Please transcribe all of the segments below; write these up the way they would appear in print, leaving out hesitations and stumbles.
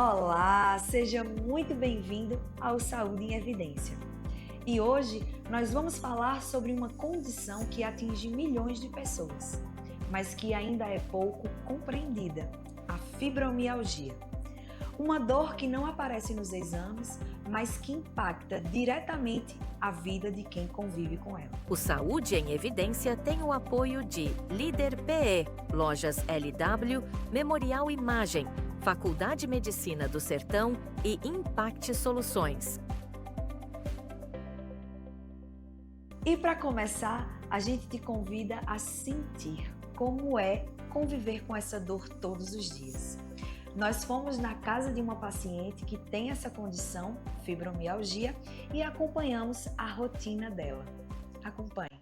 Olá, seja muito bem-vindo ao Saúde em Evidência. E hoje nós vamos falar sobre uma condição que atinge milhões de pessoas, mas que ainda é pouco compreendida: a fibromialgia. Uma dor que não aparece nos exames, mas que impacta diretamente a vida de quem convive com ela. O Saúde em Evidência tem o apoio de Líder PE, Lojas LW, Memorial Imagem, Faculdade Medicina do Sertão e Impact Soluções. E para começar, a gente te convida a sentir como é conviver com essa dor todos os dias. Nós fomos na casa de uma paciente que tem essa condição, fibromialgia, e acompanhamos a rotina dela. Acompanhe.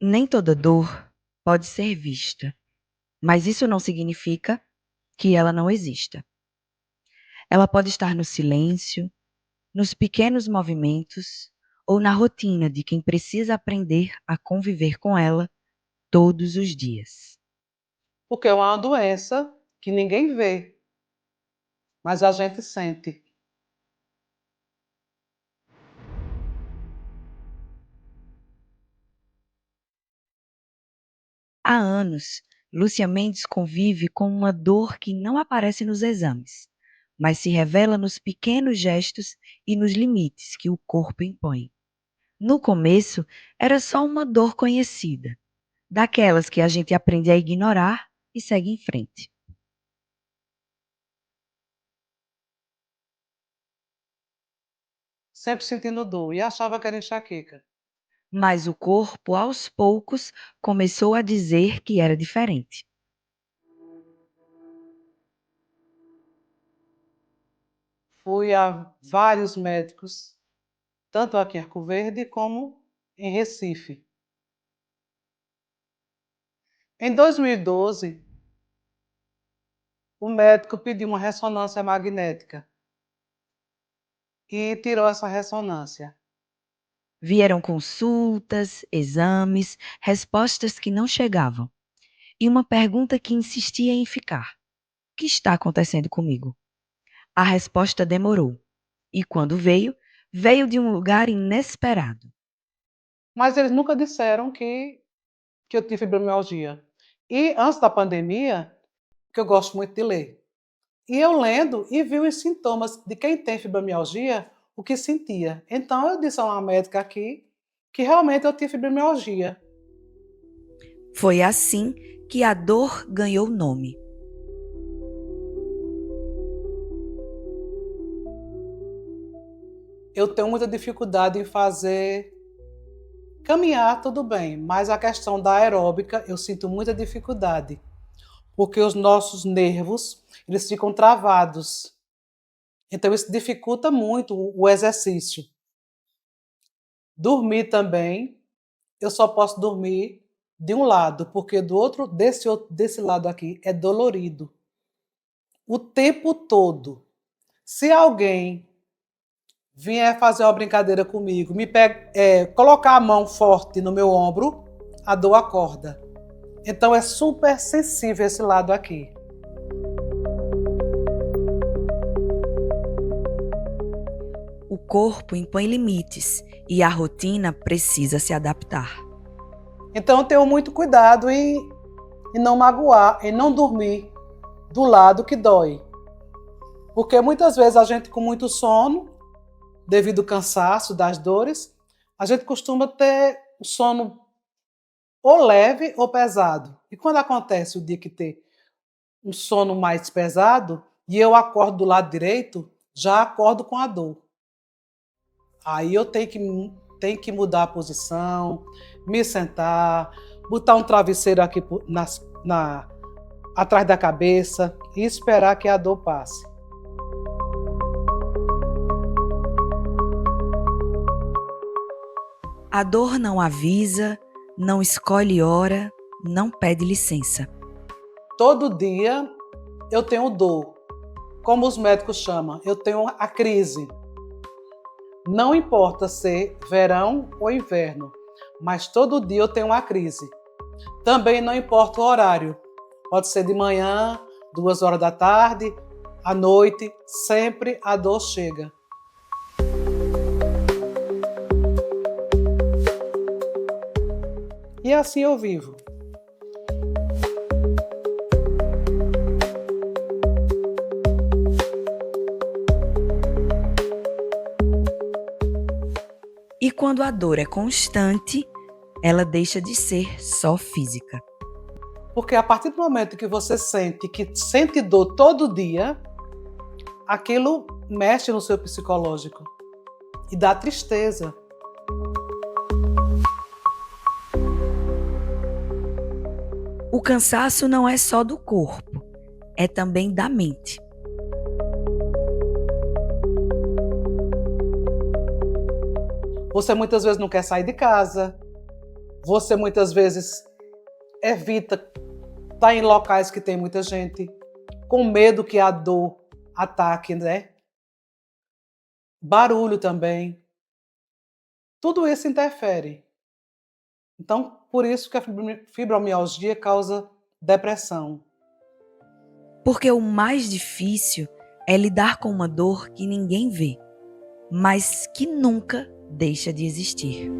Nem toda dor pode ser vista, mas isso não significa que ela não exista. Ela pode estar no silêncio, nos pequenos movimentos ou na rotina de quem precisa aprender a conviver com ela todos os dias. Porque é uma doença que ninguém vê, mas a gente sente. Há anos, Lúcia Mendes convive com uma dor que não aparece nos exames, mas se revela nos pequenos gestos e nos limites que o corpo impõe. No começo, era só uma dor conhecida, daquelas que a gente aprende a ignorar e segue em frente. Sempre sentindo dor e achava que era enxaqueca. Mas o corpo, aos poucos, começou a dizer que era diferente. Fui a vários médicos, tanto aqui em Arco Verde como em Recife. Em 2012, o médico pediu uma ressonância magnética e tirou essa ressonância. Vieram consultas, exames, respostas que não chegavam. E uma pergunta que insistia em ficar: o que está acontecendo comigo? A resposta demorou. E quando veio, veio de um lugar inesperado. Mas eles nunca disseram que eu tinha fibromialgia. E antes da pandemia, que eu gosto muito de ler, e eu lendo e vi os sintomas de quem tem fibromialgia, o que sentia. Então eu disse a uma médica aqui que realmente eu tinha fibromialgia. Foi assim que a dor ganhou nome. Eu tenho muita dificuldade em fazer caminhar, tudo bem, mas a questão da aeróbica eu sinto muita dificuldade, porque os nossos nervos, eles ficam travados. Então isso dificulta muito o exercício. Dormir também, eu só posso dormir de um lado, porque desse lado aqui é dolorido. O tempo todo. Se alguém vier fazer uma brincadeira comigo, colocar a mão forte no meu ombro, a dor acorda. Então é super sensível esse lado aqui. O corpo impõe limites e a rotina precisa se adaptar. Então eu tenho muito cuidado em não magoar, em não dormir do lado que dói. Porque muitas vezes a gente com muito sono, devido ao cansaço das dores, a gente costuma ter o sono ou leve ou pesado. E quando acontece o dia que tem um sono mais pesado e eu acordo do lado direito, já acordo com a dor. Aí eu tenho que mudar a posição, me sentar, botar um travesseiro aqui atrás da cabeça e esperar que a dor passe. A dor não avisa, não escolhe hora, não pede licença. Todo dia eu tenho dor, como os médicos chamam, eu tenho a crise. Não importa ser verão ou inverno, mas todo dia eu tenho uma crise. Também não importa o horário. Pode ser de manhã, 2 horas da tarde, à noite, sempre a dor chega. E assim eu vivo. E quando a dor é constante, ela deixa de ser só física. Porque a partir do momento que você sente dor todo dia, aquilo mexe no seu psicológico e dá tristeza. O cansaço não é só do corpo, é também da mente. Você muitas vezes não quer sair de casa, você muitas vezes evita estar em locais que tem muita gente, com medo que a dor ataque, né? Barulho também. Tudo isso interfere. Então, por isso que a fibromialgia causa depressão. Porque o mais difícil é lidar com uma dor que ninguém vê, mas que nunca deixa de existir.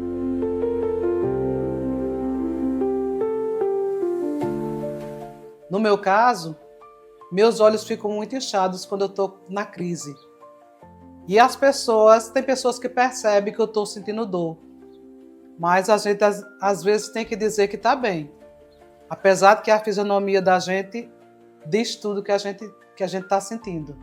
No meu caso, meus olhos ficam muito inchados quando eu estou na crise. E tem pessoas que percebem que eu estou sentindo dor. Mas a gente às vezes tem que dizer que está bem. Apesar de que a fisionomia da gente diz tudo que a gente está sentindo.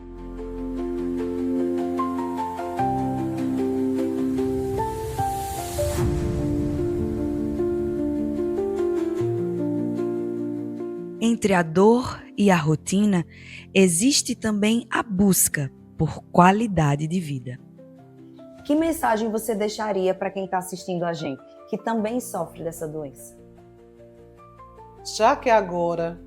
Entre a dor e a rotina, existe também a busca por qualidade de vida. Que mensagem você deixaria para quem está assistindo a gente, que também sofre dessa doença? Já que agora,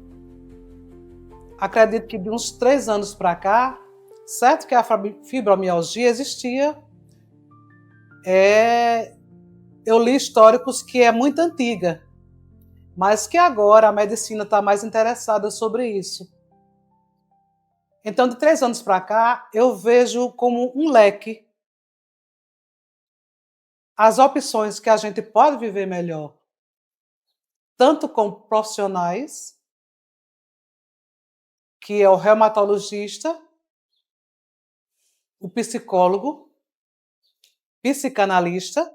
acredito que de uns 3 anos para cá, certo que a fibromialgia existia, eu li históricos que é muito antiga, mas que agora a medicina está mais interessada sobre isso. Então, de 3 anos para cá, eu vejo como um leque as opções que a gente pode viver melhor, tanto com profissionais, que é o reumatologista, o psicólogo, psicanalista,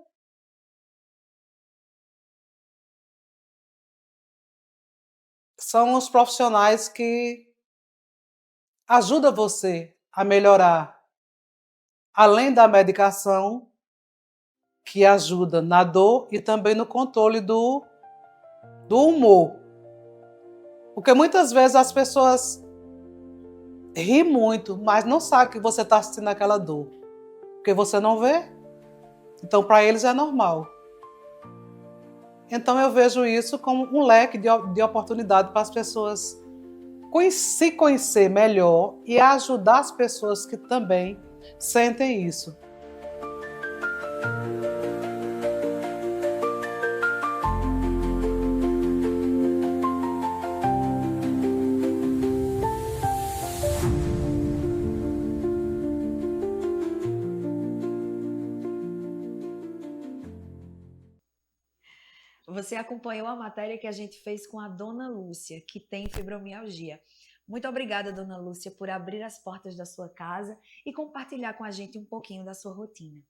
são os profissionais que ajudam você a melhorar, além da medicação, que ajuda na dor e também no controle do humor. Porque muitas vezes as pessoas riem muito, mas não sabem que você está sentindo aquela dor. Porque você não vê. Então, para eles é normal. Então, eu vejo isso como um leque de oportunidade para as pessoas se conhecer melhor e ajudar as pessoas que também sentem isso. Você acompanhou a matéria que a gente fez com a Dona Lúcia, que tem fibromialgia. Muito obrigada, Dona Lúcia, por abrir as portas da sua casa e compartilhar com a gente um pouquinho da sua rotina.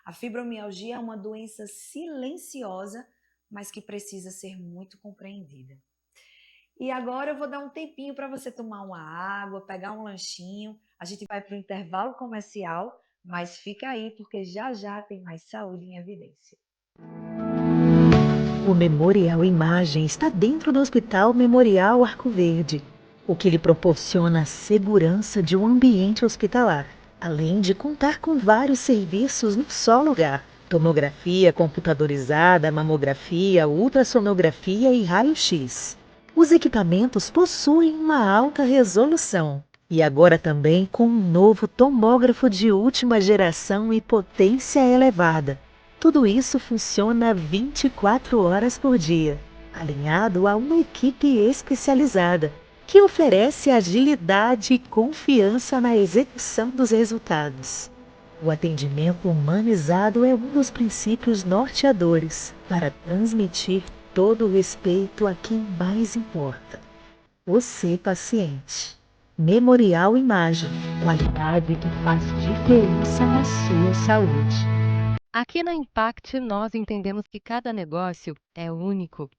A fibromialgia é uma doença silenciosa, mas que precisa ser muito compreendida. E agora eu vou dar um tempinho para você tomar uma água, pegar um lanchinho. A gente vai para o intervalo comercial, mas fica aí porque já já tem mais Saúde em Evidência. O Memorial Imagem está dentro do Hospital Memorial Arco Verde, o que lhe proporciona a segurança de um ambiente hospitalar, além de contar com vários serviços num só lugar: tomografia computadorizada, mamografia, ultrassonografia e raio-x. Os equipamentos possuem uma alta resolução, E agora também com um novo tomógrafo de última geração e potência elevada. Tudo isso funciona 24 horas por dia, alinhado a uma equipe especializada, que oferece agilidade e confiança na execução dos resultados. O atendimento humanizado é um dos princípios norteadores para transmitir todo o respeito a quem mais importa. Você, paciente. Memorial Imagem, qualidade que faz diferença na sua saúde. Aqui na Impact, nós entendemos que cada negócio é único.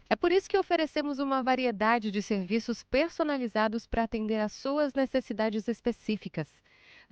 É por isso que oferecemos uma variedade de serviços personalizados para atender às suas necessidades específicas.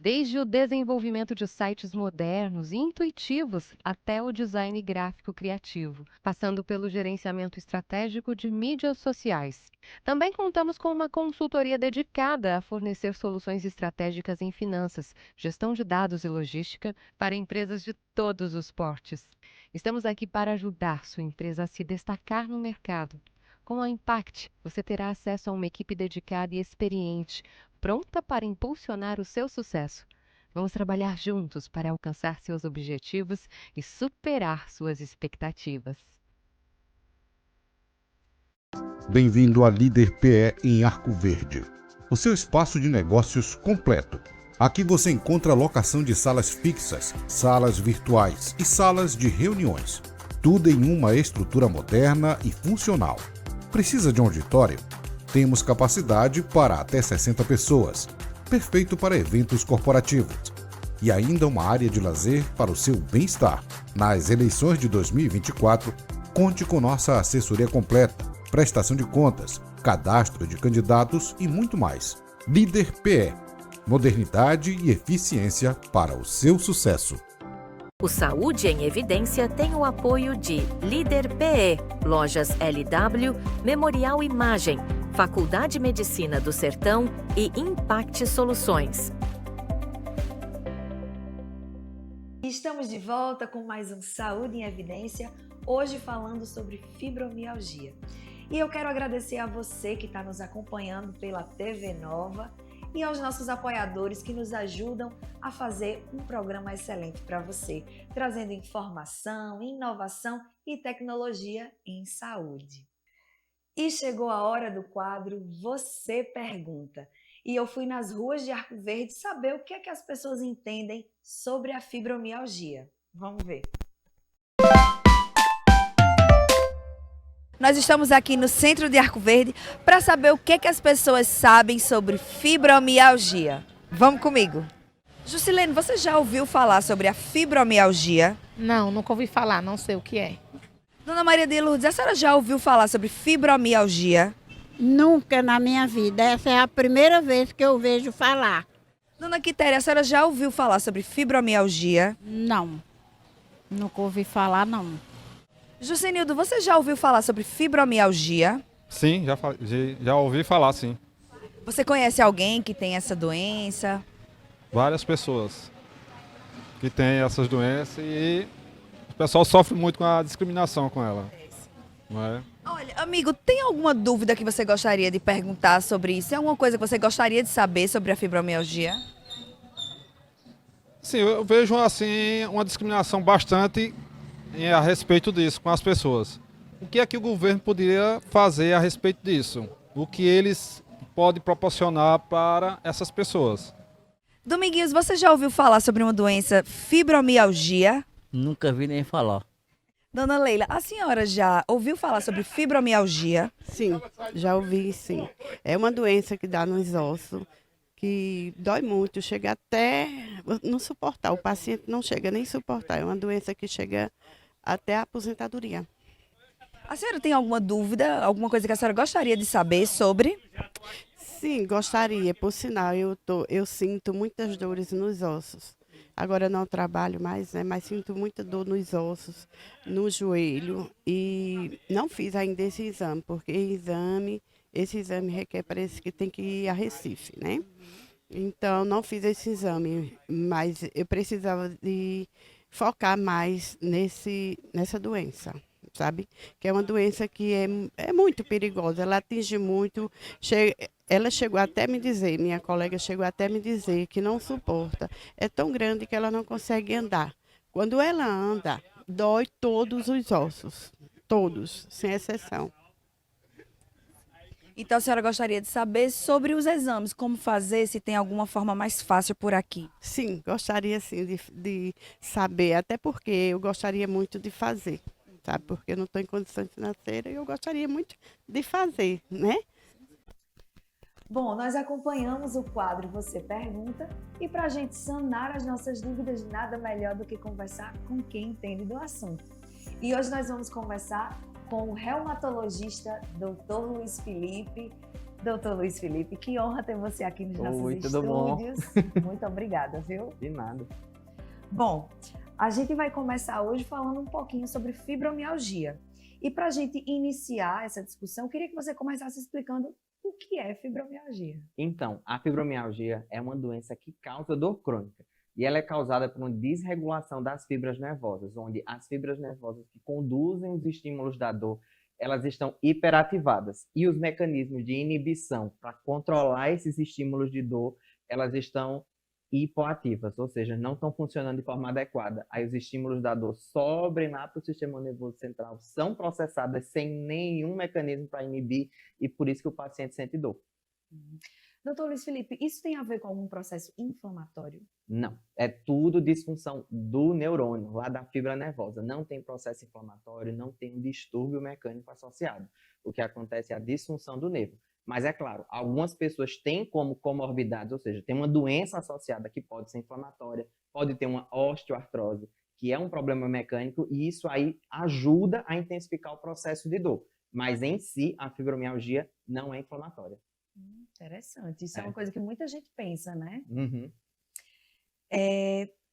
Desde o desenvolvimento de sites modernos e intuitivos até o design gráfico criativo, passando pelo gerenciamento estratégico de mídias sociais. Também contamos com uma consultoria dedicada a fornecer soluções estratégicas em finanças, gestão de dados e logística para empresas de todos os portes. Estamos aqui para ajudar sua empresa a se destacar no mercado. Com a Impact, você terá acesso a uma equipe dedicada e experiente, pronta para impulsionar o seu sucesso. Vamos trabalhar juntos para alcançar seus objetivos e superar suas expectativas. Bem-vindo à Líder PE em Arco Verde, o seu espaço de negócios completo. Aqui você encontra locação de salas fixas, salas virtuais e salas de reuniões. Tudo em uma estrutura moderna e funcional. Precisa de um auditório? Temos capacidade para até 60 pessoas, perfeito para eventos corporativos. E ainda uma área de lazer para o seu bem-estar. Nas eleições de 2024, conte com nossa assessoria completa, prestação de contas, cadastro de candidatos e muito mais. Líder PE. Modernidade e eficiência para o seu sucesso. O Saúde em Evidência tem o apoio de Líder PE, Lojas LW, Memorial Imagem, Faculdade de Medicina do Sertão e Impact Soluções. Estamos de volta com mais um Saúde em Evidência, hoje falando sobre fibromialgia. E eu quero agradecer a você que está nos acompanhando pela TV Nova e aos nossos apoiadores que nos ajudam a fazer um programa excelente para você, trazendo informação, inovação e tecnologia em saúde. E chegou a hora do quadro Você Pergunta. E eu fui nas ruas de Arco Verde saber o que é que as pessoas entendem sobre a fibromialgia. Vamos ver. Nós estamos aqui no centro de Arco Verde para saber o que é que as pessoas sabem sobre fibromialgia. Vamos comigo. Jusilene, você já ouviu falar sobre a fibromialgia? Não, nunca ouvi falar, não sei o que é. Dona Maria de Lourdes, a senhora já ouviu falar sobre fibromialgia? Nunca na minha vida. Essa é a primeira vez que eu vejo falar. Dona Quitéria, a senhora já ouviu falar sobre fibromialgia? Não, nunca ouvi falar, não. Jusenildo, você já ouviu falar sobre fibromialgia? Sim, já ouvi falar, sim. Você conhece alguém que tem essa doença? Várias pessoas que têm essas doenças e o pessoal sofre muito com a discriminação com ela. Não é? Olha, amigo, tem alguma dúvida que você gostaria de perguntar sobre isso? Tem alguma coisa que você gostaria de saber sobre a fibromialgia? Sim, eu vejo assim uma discriminação bastante a respeito disso com as pessoas. O que é que o governo poderia fazer a respeito disso? O que eles podem proporcionar para essas pessoas? Dominguinhos, você já ouviu falar sobre uma doença fibromialgia? Nunca vi nem falar. Dona Leila, a senhora já ouviu falar sobre fibromialgia? Sim, já ouvi, sim. É uma doença que dá nos ossos, que dói muito, chega até não suportar. O paciente não chega nem a suportar. É uma doença que chega até a aposentadoria. A senhora tem alguma dúvida, alguma coisa que a senhora gostaria de saber sobre? Sim, gostaria. Por sinal, eu sinto muitas dores nos ossos. Agora não trabalho mais, né? Mas sinto muita dor nos ossos, no joelho. E não fiz ainda esse exame, porque esse exame requer, parece que tem que ir a Recife, né? Então, não fiz esse exame, mas eu precisava de focar mais nessa doença. sabe? Que é uma doença que é muito perigosa, ela atinge muito. Ela chegou até me dizer, minha colega chegou até me dizer que não suporta. É tão grande que ela não consegue andar. Quando ela anda, dói todos os ossos, todos, sem exceção. Então a senhora gostaria de saber sobre os exames, como fazer, se tem alguma forma mais fácil por aqui? Sim, gostaria sim de saber, até porque eu gostaria muito de fazer, sabe? Porque eu não estou em condições financeiras e eu gostaria muito de fazer, né? Bom, nós acompanhamos o quadro Você Pergunta e para a gente sanar as nossas dúvidas, nada melhor do que conversar com quem entende do assunto. E hoje nós vamos conversar com o reumatologista Dr. Luiz Felipe. Dr. Luiz Felipe, que honra ter você aqui nos nossos estúdios. Muito obrigada, viu? De nada. Bom, a gente vai começar hoje falando um pouquinho sobre fibromialgia. E para a gente iniciar essa discussão, eu queria que você começasse explicando o que é fibromialgia. Então, a fibromialgia é uma doença que causa dor crônica. E ela é causada por uma desregulação das fibras nervosas, onde as fibras nervosas que conduzem os estímulos da dor, elas estão hiperativadas. E os mecanismos de inibição para controlar esses estímulos de dor, elas estão hipoativas, ou seja, não estão funcionando de forma adequada. Aí os estímulos da dor sobem lá para o sistema nervoso central, são processadas sem nenhum mecanismo para inibir e por isso que o paciente sente dor. Doutor Luiz Felipe, isso tem a ver com algum processo inflamatório? Não, é tudo disfunção do neurônio, lá da fibra nervosa. Não tem processo inflamatório, não tem um distúrbio mecânico associado. O que acontece é a disfunção do nervo. Mas é claro, algumas pessoas têm como comorbidades, ou seja, tem uma doença associada que pode ser inflamatória, pode ter uma osteoartrose, que é um problema mecânico, e isso aí ajuda a intensificar o processo de dor. Mas em si, a fibromialgia não é inflamatória. Interessante. Isso é uma coisa que muita gente pensa, né? Uhum.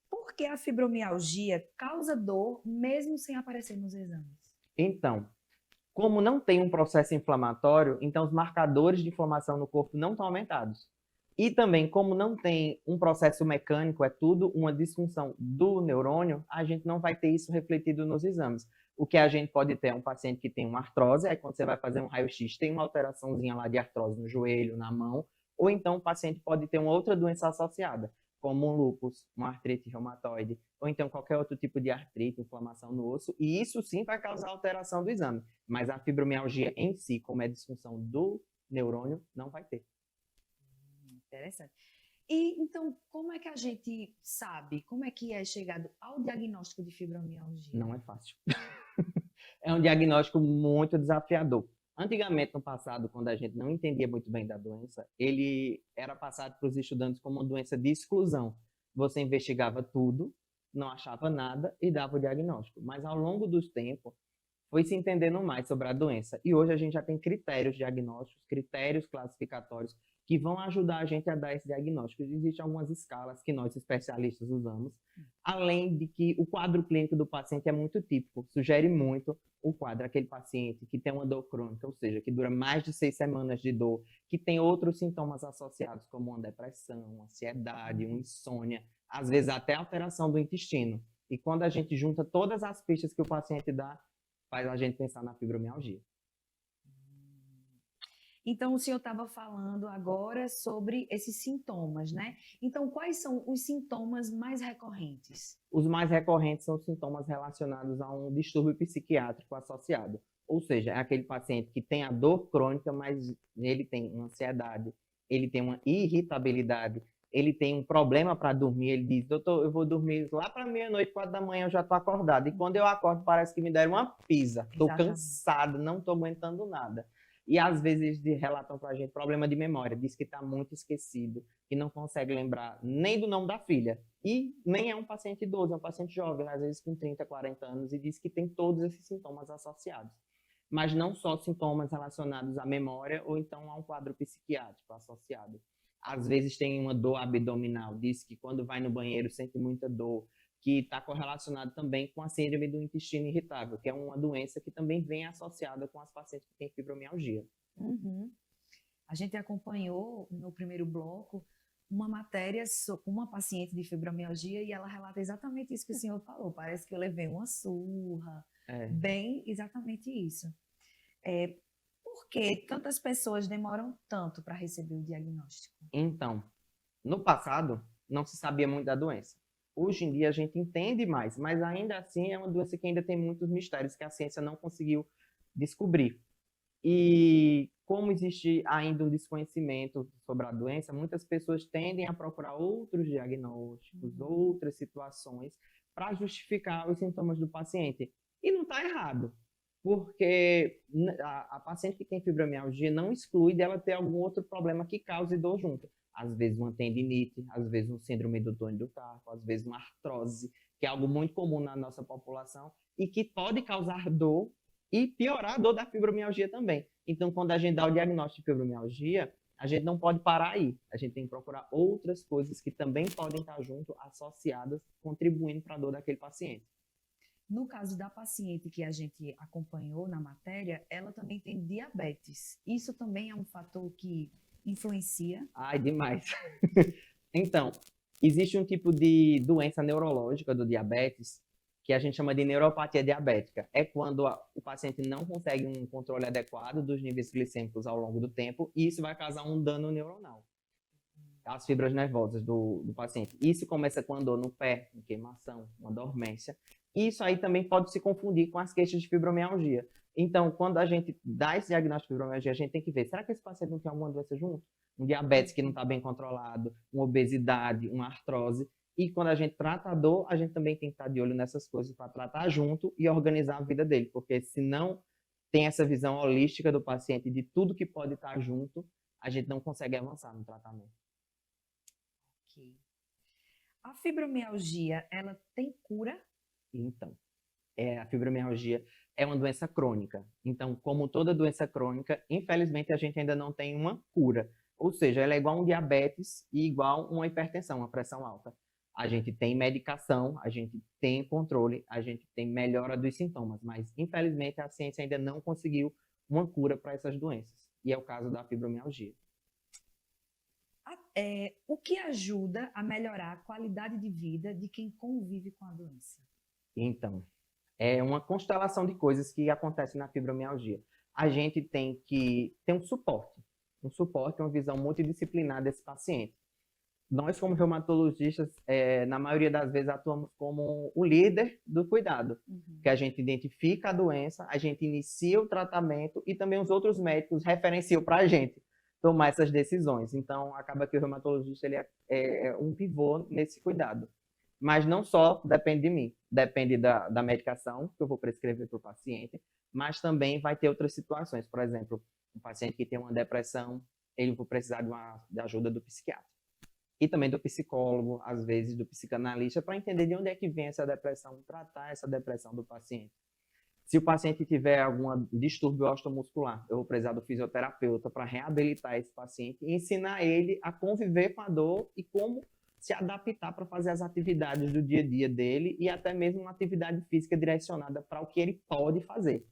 Por que a fibromialgia causa dor mesmo sem aparecer nos exames? Então, como não tem um processo inflamatório, então os marcadores de inflamação no corpo não estão aumentados. E também, como não tem um processo mecânico, é tudo uma disfunção do neurônio, a gente não vai ter isso refletido nos exames. O que a gente pode ter é um paciente que tem uma artrose, aí quando você vai fazer um raio-x, tem uma alteraçãozinha lá de artrose no joelho, na mão, ou então o paciente pode ter uma outra doença associada, como um lúpus, uma artrite reumatoide, ou então qualquer outro tipo de artrite, inflamação no osso, e isso sim vai causar alteração do exame. Mas a fibromialgia em si, como é disfunção do neurônio, não vai ter. Interessante. E então, como é que a gente sabe, como é que é chegado ao diagnóstico de fibromialgia? Não é fácil. É um diagnóstico muito desafiador. Antigamente, no passado, quando a gente não entendia muito bem da doença, ele era passado para os estudantes como uma doença de exclusão. Você investigava tudo, não achava nada e dava o diagnóstico. Mas ao longo dos tempos, foi se entendendo mais sobre a doença. E hoje a gente já tem critérios diagnósticos, critérios classificatórios que vão ajudar a gente a dar esse diagnóstico. Existem algumas escalas que nós especialistas usamos, além de que o quadro clínico do paciente é muito típico, sugere muito o quadro, aquele paciente que tem uma dor crônica, ou seja, que dura mais de 6 semanas de dor, que tem outros sintomas associados, como uma depressão, uma ansiedade, uma insônia, às vezes até alteração do intestino. E quando a gente junta todas as pistas que o paciente dá, faz a gente pensar na fibromialgia. Então, o senhor estava falando agora sobre esses sintomas, né? Então, quais são os sintomas mais recorrentes? Os mais recorrentes são sintomas relacionados a um distúrbio psiquiátrico associado. Ou seja, é aquele paciente que tem a dor crônica, mas ele tem uma ansiedade, ele tem uma irritabilidade, ele tem um problema para dormir, ele diz, doutor, eu vou dormir lá para meia-noite, 4 da manhã, eu já estou acordado. E quando eu acordo, parece que me deram uma pizza. Estou cansado, não estou aguentando nada. E às vezes relatam para a gente problema de memória, diz que está muito esquecido, que não consegue lembrar nem do nome da filha. E nem é um paciente idoso, é um paciente jovem, às vezes com 30, 40 anos, e diz que tem todos esses sintomas associados. Mas não só sintomas relacionados à memória ou então a um quadro psiquiátrico associado. Às vezes tem uma dor abdominal, diz que quando vai no banheiro sente muita dor, que está correlacionado também com a síndrome do intestino irritável, que é uma doença que também vem associada com as pacientes que têm fibromialgia. Uhum. A gente acompanhou no primeiro bloco uma matéria com uma paciente de fibromialgia e ela relata exatamente isso que o senhor falou. Parece que eu levei uma surra. Bem, exatamente isso. Por que tantas pessoas demoram tanto para receber o diagnóstico? Então, no passado, não se sabia muito da doença. Hoje em dia a gente entende mais, mas ainda assim é uma doença que ainda tem muitos mistérios que a ciência não conseguiu descobrir. E como existe ainda um desconhecimento sobre a doença, muitas pessoas tendem a procurar outros diagnósticos, outras situações para justificar os sintomas do paciente. E não está errado, porque a paciente que tem fibromialgia não exclui dela ter algum outro problema que cause dor junto. Às vezes uma tendinite, às vezes um síndrome do túnel do carpo, às vezes uma artrose, que é algo muito comum na nossa população e que pode causar dor e piorar a dor da fibromialgia também. Então, quando a gente dá o diagnóstico de fibromialgia, a gente não pode parar aí. A gente tem que procurar outras coisas que também podem estar junto, associadas, contribuindo para a dor daquele paciente. No caso da paciente que a gente acompanhou na matéria, ela também tem diabetes. Isso também é um fator que influencia? Ai, demais. Então, existe um tipo de doença neurológica do diabetes que a gente chama de neuropatia diabética. É quando o paciente não consegue um controle adequado dos níveis glicêmicos ao longo do tempo e isso vai causar um dano neuronal às fibras nervosas do paciente. Isso começa com a dor no pé, uma queimação, uma dormência. Isso aí também pode se confundir com as queixas de fibromialgia. Então, quando a gente dá esse diagnóstico de fibromialgia, a gente tem que ver, será que esse paciente não tem alguma doença junto? Um diabetes que não está bem controlado, uma obesidade, uma artrose. E quando a gente trata a dor, a gente também tem que estar de olho nessas coisas para tratar junto e organizar a vida dele. Porque se não tem essa visão holística do paciente de tudo que pode estar junto, a gente não consegue avançar no tratamento. Ok. A fibromialgia, ela tem cura? Então, a fibromialgia é uma doença crônica. Então, como toda doença crônica, infelizmente a gente ainda não tem uma cura. Ou seja, ela é igual a um diabetes e igual a uma hipertensão, uma pressão alta. A gente tem medicação, a gente tem controle, a gente tem melhora dos sintomas, mas infelizmente a ciência ainda não conseguiu uma cura para essas doenças. E é o caso da fibromialgia. O que ajuda a melhorar a qualidade de vida de quem convive com a doença? Então, é uma constelação de coisas que acontecem na fibromialgia. A gente tem que ter um suporte, uma visão multidisciplinar desse paciente. Nós, como reumatologistas, na maioria das vezes atuamos como o líder do cuidado, que a gente identifica a doença, a gente inicia o tratamento e também os outros médicos referenciam para a gente tomar essas decisões. Então, acaba que o reumatologista ele é um pivô nesse cuidado. Mas não só depende de mim, depende da medicação que eu vou prescrever para o paciente, mas também vai ter outras situações. Por exemplo, um paciente que tem uma depressão, ele vai precisar de ajuda do psiquiatra. E também do psicólogo, às vezes do psicanalista, para entender de onde é que vem essa depressão, tratar essa depressão do paciente. Se o paciente tiver algum distúrbio osteomuscular, eu vou precisar do fisioterapeuta para reabilitar esse paciente e ensinar ele a conviver com a dor e como se adaptar para fazer as atividades do dia a dia dele e até mesmo uma atividade física direcionada para o que ele pode fazer.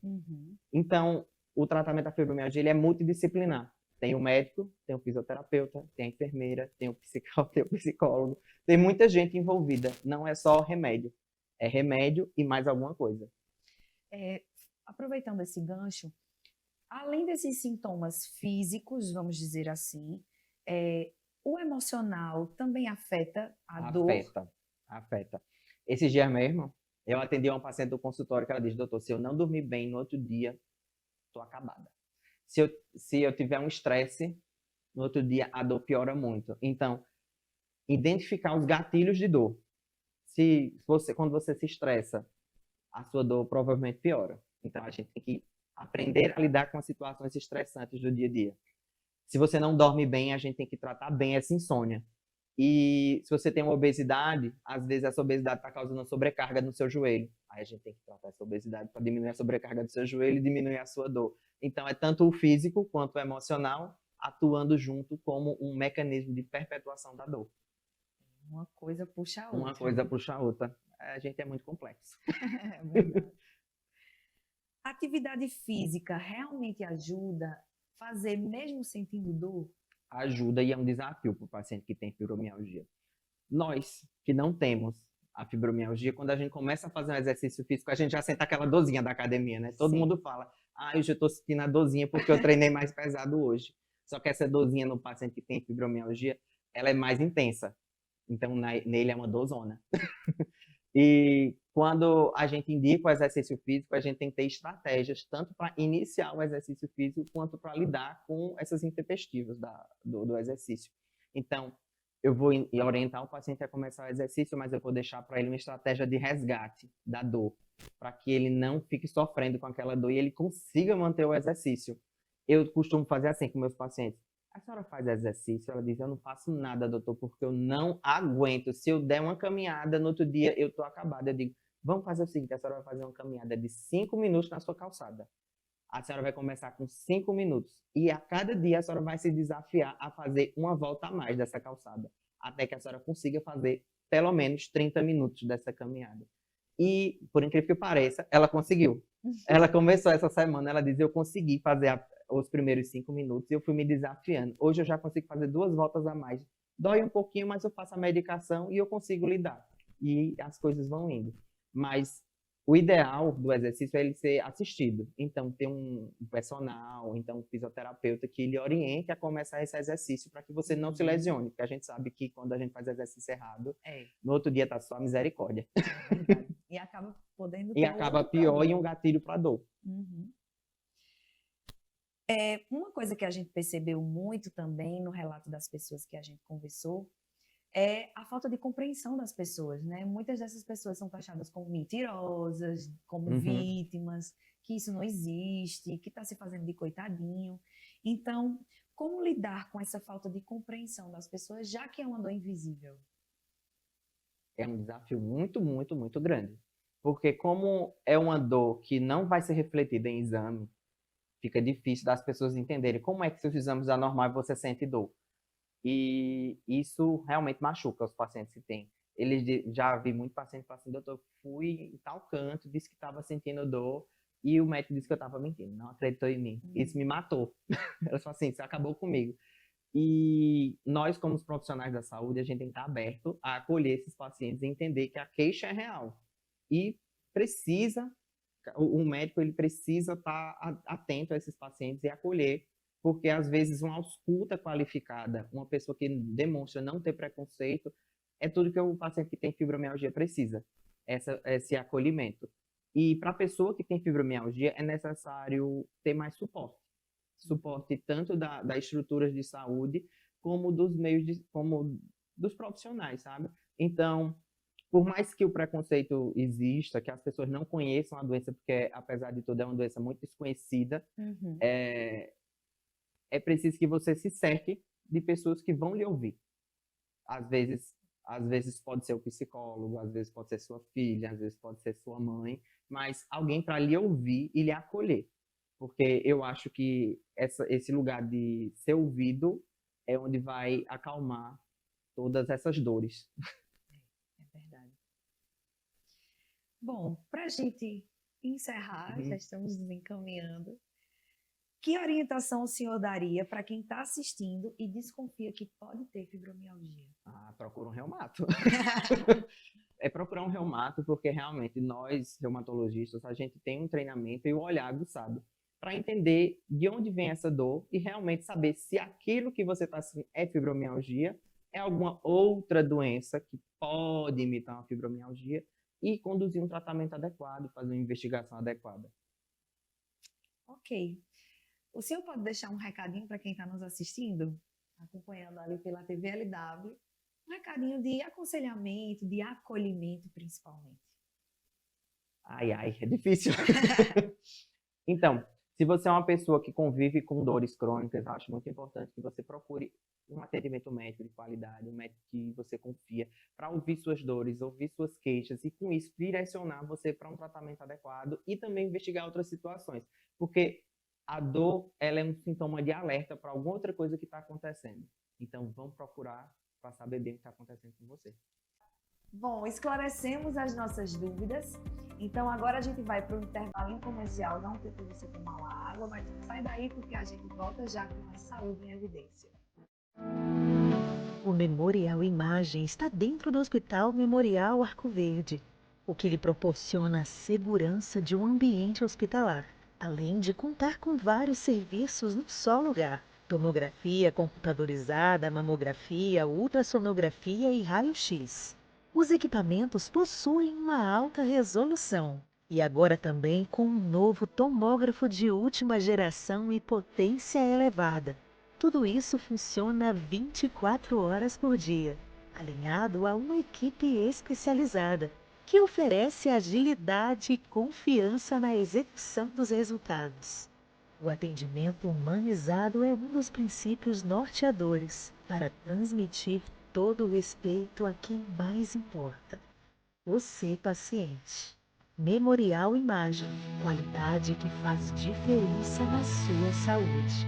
Então, o tratamento da fibromialgia ele é multidisciplinar. Tem o médico, tem o fisioterapeuta, tem a enfermeira, tem o psicólogo, tem muita gente envolvida. Não é só remédio, é remédio e mais alguma coisa. Aproveitando esse gancho, além desses sintomas físicos, vamos dizer assim, o emocional também afeta a dor? Afeta. Esses dias mesmo, eu atendi uma paciente do consultório que ela disse, doutor, se eu não dormir bem no outro dia, estou acabada. Se eu tiver um estresse, no outro dia a dor piora muito. Então, identificar os gatilhos de dor. Quando você se estressa, a sua dor provavelmente piora. Então, a gente tem que aprender a lidar com as situações estressantes do dia a dia. Se você não dorme bem, a gente tem que tratar bem essa insônia. E se você tem uma obesidade, às vezes essa obesidade está causando uma sobrecarga no seu joelho. Aí a gente tem que tratar essa obesidade para diminuir a sobrecarga do seu joelho e diminuir a sua dor. Então é tanto o físico quanto o emocional atuando junto como um mecanismo de perpetuação da dor. Uma coisa puxa a outra. Uma coisa puxa a outra. A gente é muito complexo. A atividade física realmente ajuda a fazer, mesmo sentindo dor? ajuda e é um desafio para o paciente que tem fibromialgia. Nós, que não temos a fibromialgia, quando a gente começa a fazer um exercício físico, a gente já sente aquela dorzinha da academia, né? Todo mundo fala, hoje eu estou sentindo a dorzinha porque eu treinei mais pesado hoje. Só que essa dorzinha no paciente que tem fibromialgia, ela é mais intensa. Então, nele é uma dorzona. E quando a gente indica o exercício físico, a gente tem que ter estratégias, tanto para iniciar o exercício físico, quanto para lidar com essas intempestivas do exercício. Então, eu vou orientar o paciente a começar o exercício, mas eu vou deixar para ele uma estratégia de resgate da dor, para que ele não fique sofrendo com aquela dor e ele consiga manter o exercício. Eu costumo fazer assim com meus pacientes. A senhora faz exercício? Ela diz, eu não faço nada, doutor, porque eu não aguento. Se eu der uma caminhada, no outro dia eu estou acabada. Eu digo, vamos fazer o seguinte, a senhora vai fazer uma caminhada de 5 minutos na sua calçada. A senhora vai começar com 5 minutos. E a cada dia a senhora vai se desafiar a fazer uma volta a mais dessa calçada. Até que a senhora consiga fazer pelo menos 30 minutos dessa caminhada. E, por incrível que pareça, ela conseguiu. Ela começou essa semana, ela diz, eu consegui fazer os primeiros 5 minutos e eu fui me desafiando. Hoje eu já consigo fazer 2 voltas a mais. Dói um pouquinho, mas eu faço a medicação e eu consigo lidar. E as coisas vão indo. Mas o ideal do exercício é ele ser assistido. Então, ter um personal, então um fisioterapeuta que lhe oriente a começar esse exercício para que você não se lesione. Porque a gente sabe que quando a gente faz exercício errado, no outro dia tá só misericórdia. E acaba podendo E acaba pior e um gatilho para dor. Uma coisa que a gente percebeu muito também no relato das pessoas que a gente conversou é a falta de compreensão das pessoas, né? Muitas dessas pessoas são taxadas como mentirosas, como vítimas, que isso não existe, que está se fazendo de coitadinho. Então, como lidar com essa falta de compreensão das pessoas, já que é uma dor invisível? É um desafio muito, muito, muito grande. Porque como é uma dor que não vai ser refletida em exame, fica difícil das pessoas entenderem como é que seus exames anormais você sente dor. E isso realmente machuca os pacientes que têm. Já vi muito paciente falando assim, doutor, fui em tal canto, disse que estava sentindo dor e o médico disse que eu estava mentindo, não acreditou em mim. Isso me matou. Ela falou assim, isso acabou comigo. E nós, como os profissionais da saúde, a gente tem que estar aberto a acolher esses pacientes e entender que a queixa é real. E o médico ele precisa estar atento a esses pacientes e acolher, porque às vezes uma ausculta qualificada, uma pessoa que demonstra não ter preconceito, é tudo que o paciente que tem fibromialgia precisa, esse acolhimento. E para a pessoa que tem fibromialgia é necessário ter mais suporte. Suporte tanto das estruturas de saúde, como dos como dos profissionais, sabe? Então, por mais que o preconceito exista, que as pessoas não conheçam a doença, porque apesar de tudo é uma doença muito desconhecida, é preciso que você se cerque de pessoas que vão lhe ouvir. Às vezes pode ser o psicólogo, às vezes pode ser sua filha, às vezes pode ser sua mãe, mas alguém para lhe ouvir e lhe acolher. Porque eu acho que esse lugar de ser ouvido é onde vai acalmar todas essas dores. É verdade. Bom, para a gente encerrar, já estamos nos encaminhando. Que orientação o senhor daria para quem está assistindo e desconfia que pode ter fibromialgia? Procura um reumato. É procurar um reumato, porque realmente nós, reumatologistas, a gente tem um treinamento e um olhar aguçado para entender de onde vem essa dor e realmente saber se aquilo que você está sentindo é fibromialgia, é alguma outra doença que pode imitar uma fibromialgia e conduzir um tratamento adequado, fazer uma investigação adequada. Ok. O senhor pode deixar um recadinho para quem está nos assistindo, acompanhando ali pela TV LW, um recadinho de aconselhamento, de acolhimento, principalmente. É difícil. Então, se você é uma pessoa que convive com dores crônicas, eu acho muito importante que você procure um atendimento médico de qualidade, um médico que você confia, para ouvir suas dores, ouvir suas queixas e, com isso, direcionar você para um tratamento adequado e também investigar outras situações. Porque a dor, ela é um sintoma de alerta para alguma outra coisa que está acontecendo. Então, vamos procurar para saber bem o que está acontecendo com você. Bom, esclarecemos as nossas dúvidas. Então, agora a gente vai para o intervalo comercial. Dá um tempo para você tomar uma água, mas sai daí porque a gente volta já com a Saúde em Evidência. O Memorial Imagem está dentro do Hospital Memorial Arco Verde, o que lhe proporciona a segurança de um ambiente hospitalar, além de contar com vários serviços num só lugar: tomografia computadorizada, mamografia, ultrassonografia e raio-x. Os equipamentos possuem uma alta resolução e agora também com um novo tomógrafo de última geração e potência elevada. Tudo isso funciona 24 horas por dia, alinhado a uma equipe especializada, que oferece agilidade e confiança na execução dos resultados. O atendimento humanizado é um dos princípios norteadores para transmitir todo o respeito a quem mais importa: você, paciente. Memorial Imagem, qualidade que faz diferença na sua saúde.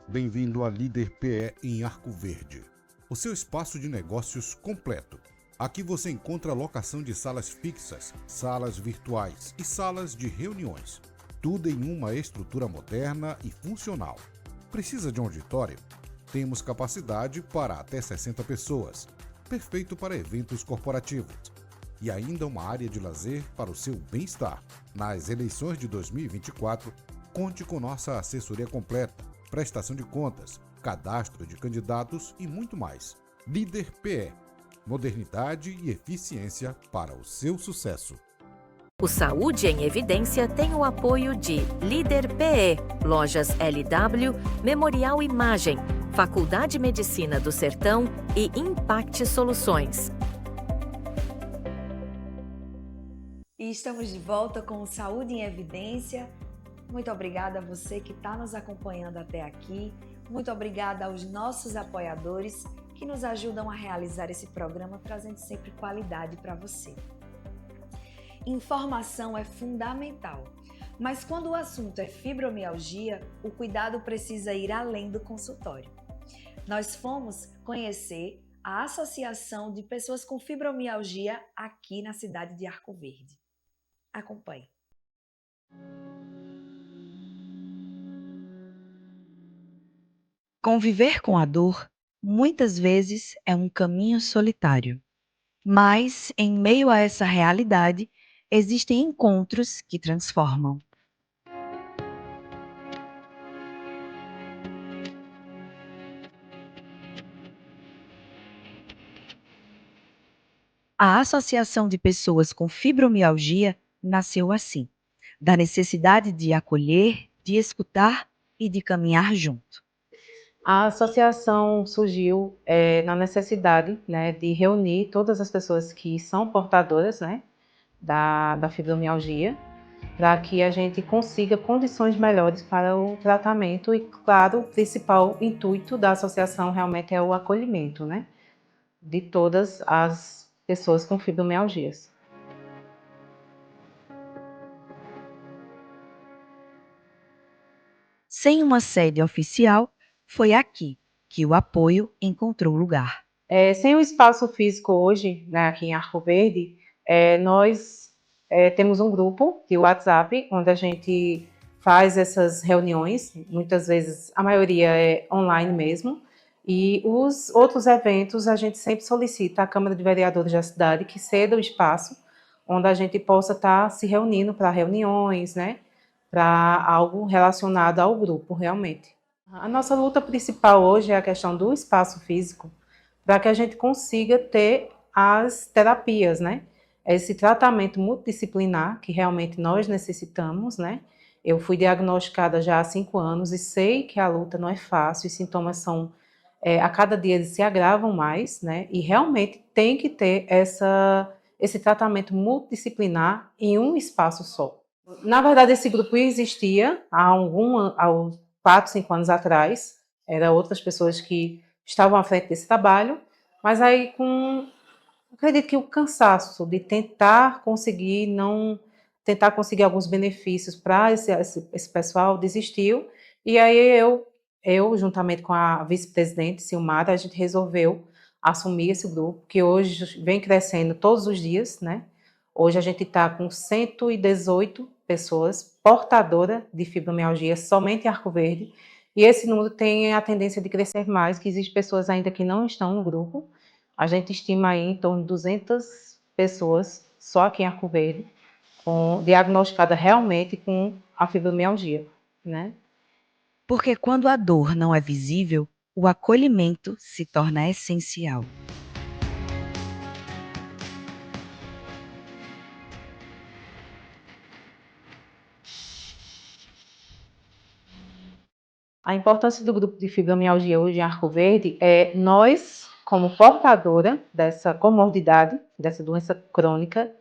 Bem-vindo à Líder PE em Arco Verde, o seu espaço de negócios completo. Aqui você encontra locação de salas fixas, salas virtuais e salas de reuniões. Tudo em uma estrutura moderna e funcional. Precisa de um auditório? Temos capacidade para até 60 pessoas, perfeito para eventos corporativos. E ainda uma área de lazer para o seu bem-estar. Nas eleições de 2024, conte com nossa assessoria completa, prestação de contas, cadastro de candidatos e muito mais. Líder PE, modernidade e eficiência para o seu sucesso. O Saúde em Evidência tem o apoio de Líder PE, Lojas LW, Memorial Imagem, Faculdade de Medicina do Sertão e Impact Soluções. E estamos de volta com o Saúde em Evidência. Muito obrigada a você que está nos acompanhando até aqui. Muito obrigada aos nossos apoiadores que nos ajudam a realizar esse programa, trazendo sempre qualidade para você. Informação é fundamental, mas quando o assunto é fibromialgia, o cuidado precisa ir além do consultório. Nós fomos conhecer a Associação de Pessoas com Fibromialgia aqui na cidade de Arco Verde. Acompanhe. Conviver com a dor muitas vezes é um caminho solitário, mas em meio a essa realidade existem encontros que transformam. A Associação de Pessoas com Fibromialgia nasceu assim, da necessidade de acolher, de escutar e de caminhar junto. A associação surgiu na necessidade, né, de reunir todas as pessoas que são portadoras, né, da fibromialgia, para que a gente consiga condições melhores para o tratamento e, claro, o principal intuito da associação realmente é o acolhimento, né, de todas as pessoas com fibromialgias. Sem uma sede oficial, foi aqui que o apoio encontrou lugar. Sem o espaço físico hoje, né, aqui em Arco Verde, nós temos um grupo de WhatsApp, onde a gente faz essas reuniões, muitas vezes, a maioria é online mesmo, e os outros eventos a gente sempre solicita à Câmara de Vereadores da cidade que ceda o espaço, onde a gente possa estar se reunindo para reuniões, né, para algo relacionado ao grupo, realmente. A nossa luta principal hoje é a questão do espaço físico, para que a gente consiga ter as terapias, né? Esse tratamento multidisciplinar que realmente nós necessitamos, né? Eu fui diagnosticada já há 5 anos e sei que a luta não é fácil, os sintomas são, a cada dia eles se agravam mais, né? E realmente tem que ter esse tratamento multidisciplinar em um espaço só. Na verdade, esse grupo existia há 4, 5 anos atrás, eram outras pessoas que estavam à frente desse trabalho, mas aí acredito que o cansaço de tentar conseguir alguns benefícios para esse pessoal desistiu, e aí eu juntamente com a vice-presidente Silmara, a gente resolveu assumir esse grupo, que hoje vem crescendo todos os dias, né? Hoje a gente está com 118 pessoas portadoras de fibromialgia somente em Arco Verde, E esse número tem a tendência de crescer mais, que existem pessoas ainda que não estão no grupo. A gente estima aí em torno de 200 pessoas, só aqui em Arco Verde, diagnosticada realmente com a fibromialgia, né? Porque quando a dor não é visível, o acolhimento se torna essencial. A importância do grupo de fibromialgia hoje em Arco Verde é nós, como portadora dessa comorbidade, dessa doença crônica,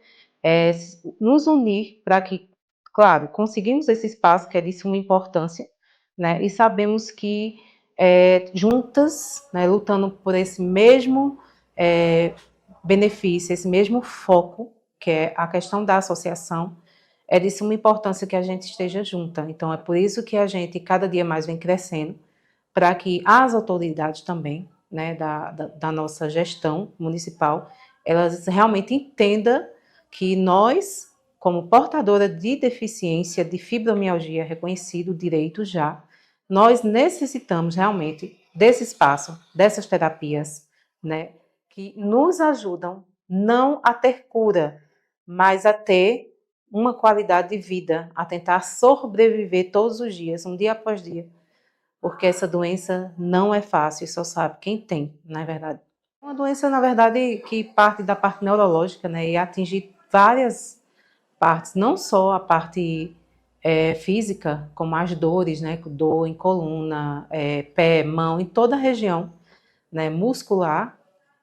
nos unir para que, claro, conseguimos esse espaço que é de suma importância, né, e sabemos que juntas, né, lutando por esse mesmo benefício, esse mesmo foco, que é a questão da associação, é de suma importância que a gente esteja junta. Então, é por isso que a gente cada dia mais vem crescendo, para que as autoridades também, né, da nossa gestão municipal, elas realmente entendam que nós, como portadora de deficiência de fibromialgia reconhecido direito já, nós necessitamos realmente desse espaço, dessas terapias, né, que nos ajudam não a ter cura, mas a ter uma qualidade de vida, a tentar sobreviver todos os dias, um dia após dia, porque essa doença não é fácil, só sabe quem tem, na verdade. É uma doença, na verdade, que parte da parte neurológica, né, e atinge várias partes, não só a parte física, como as dores, né, dor em coluna, pé, mão, em toda a região, né, muscular,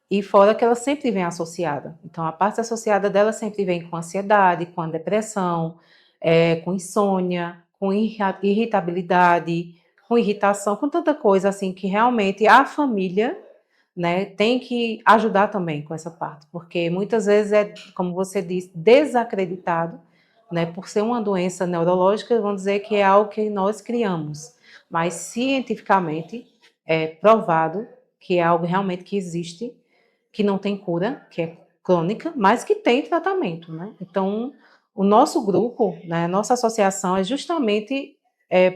e fora que ela sempre vem associada. Então, a parte associada dela sempre vem com ansiedade, com a depressão, com insônia, com irritabilidade, com irritação, com tanta coisa assim que realmente a família, né, tem que ajudar também com essa parte, porque muitas vezes é, como você disse, desacreditado, né, por ser uma doença neurológica, vamos dizer que é algo que nós criamos, mas cientificamente é provado que é algo realmente que existe, que não tem cura, que é crônica, mas que tem tratamento, né? Então, o nosso grupo, né, a nossa associação é justamente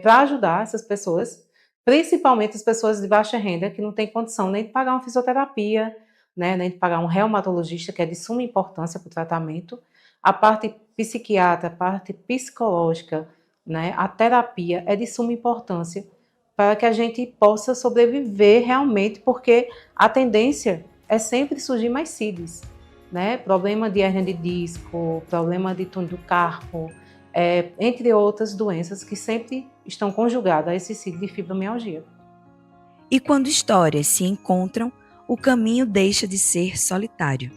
para ajudar essas pessoas, principalmente as pessoas de baixa renda, que não têm condição nem de pagar uma fisioterapia, né, nem de pagar um reumatologista, que é de suma importância para o tratamento, a parte psiquiatra, a parte psicológica, né, a terapia é de suma importância para que a gente possa sobreviver realmente, porque a tendência é sempre surgir mais CIDs, né? Problema de hernia de disco, problema de túnel do carpo, entre outras doenças que sempre estão conjugadas a esse CID de fibromialgia. E quando histórias se encontram, o caminho deixa de ser solitário.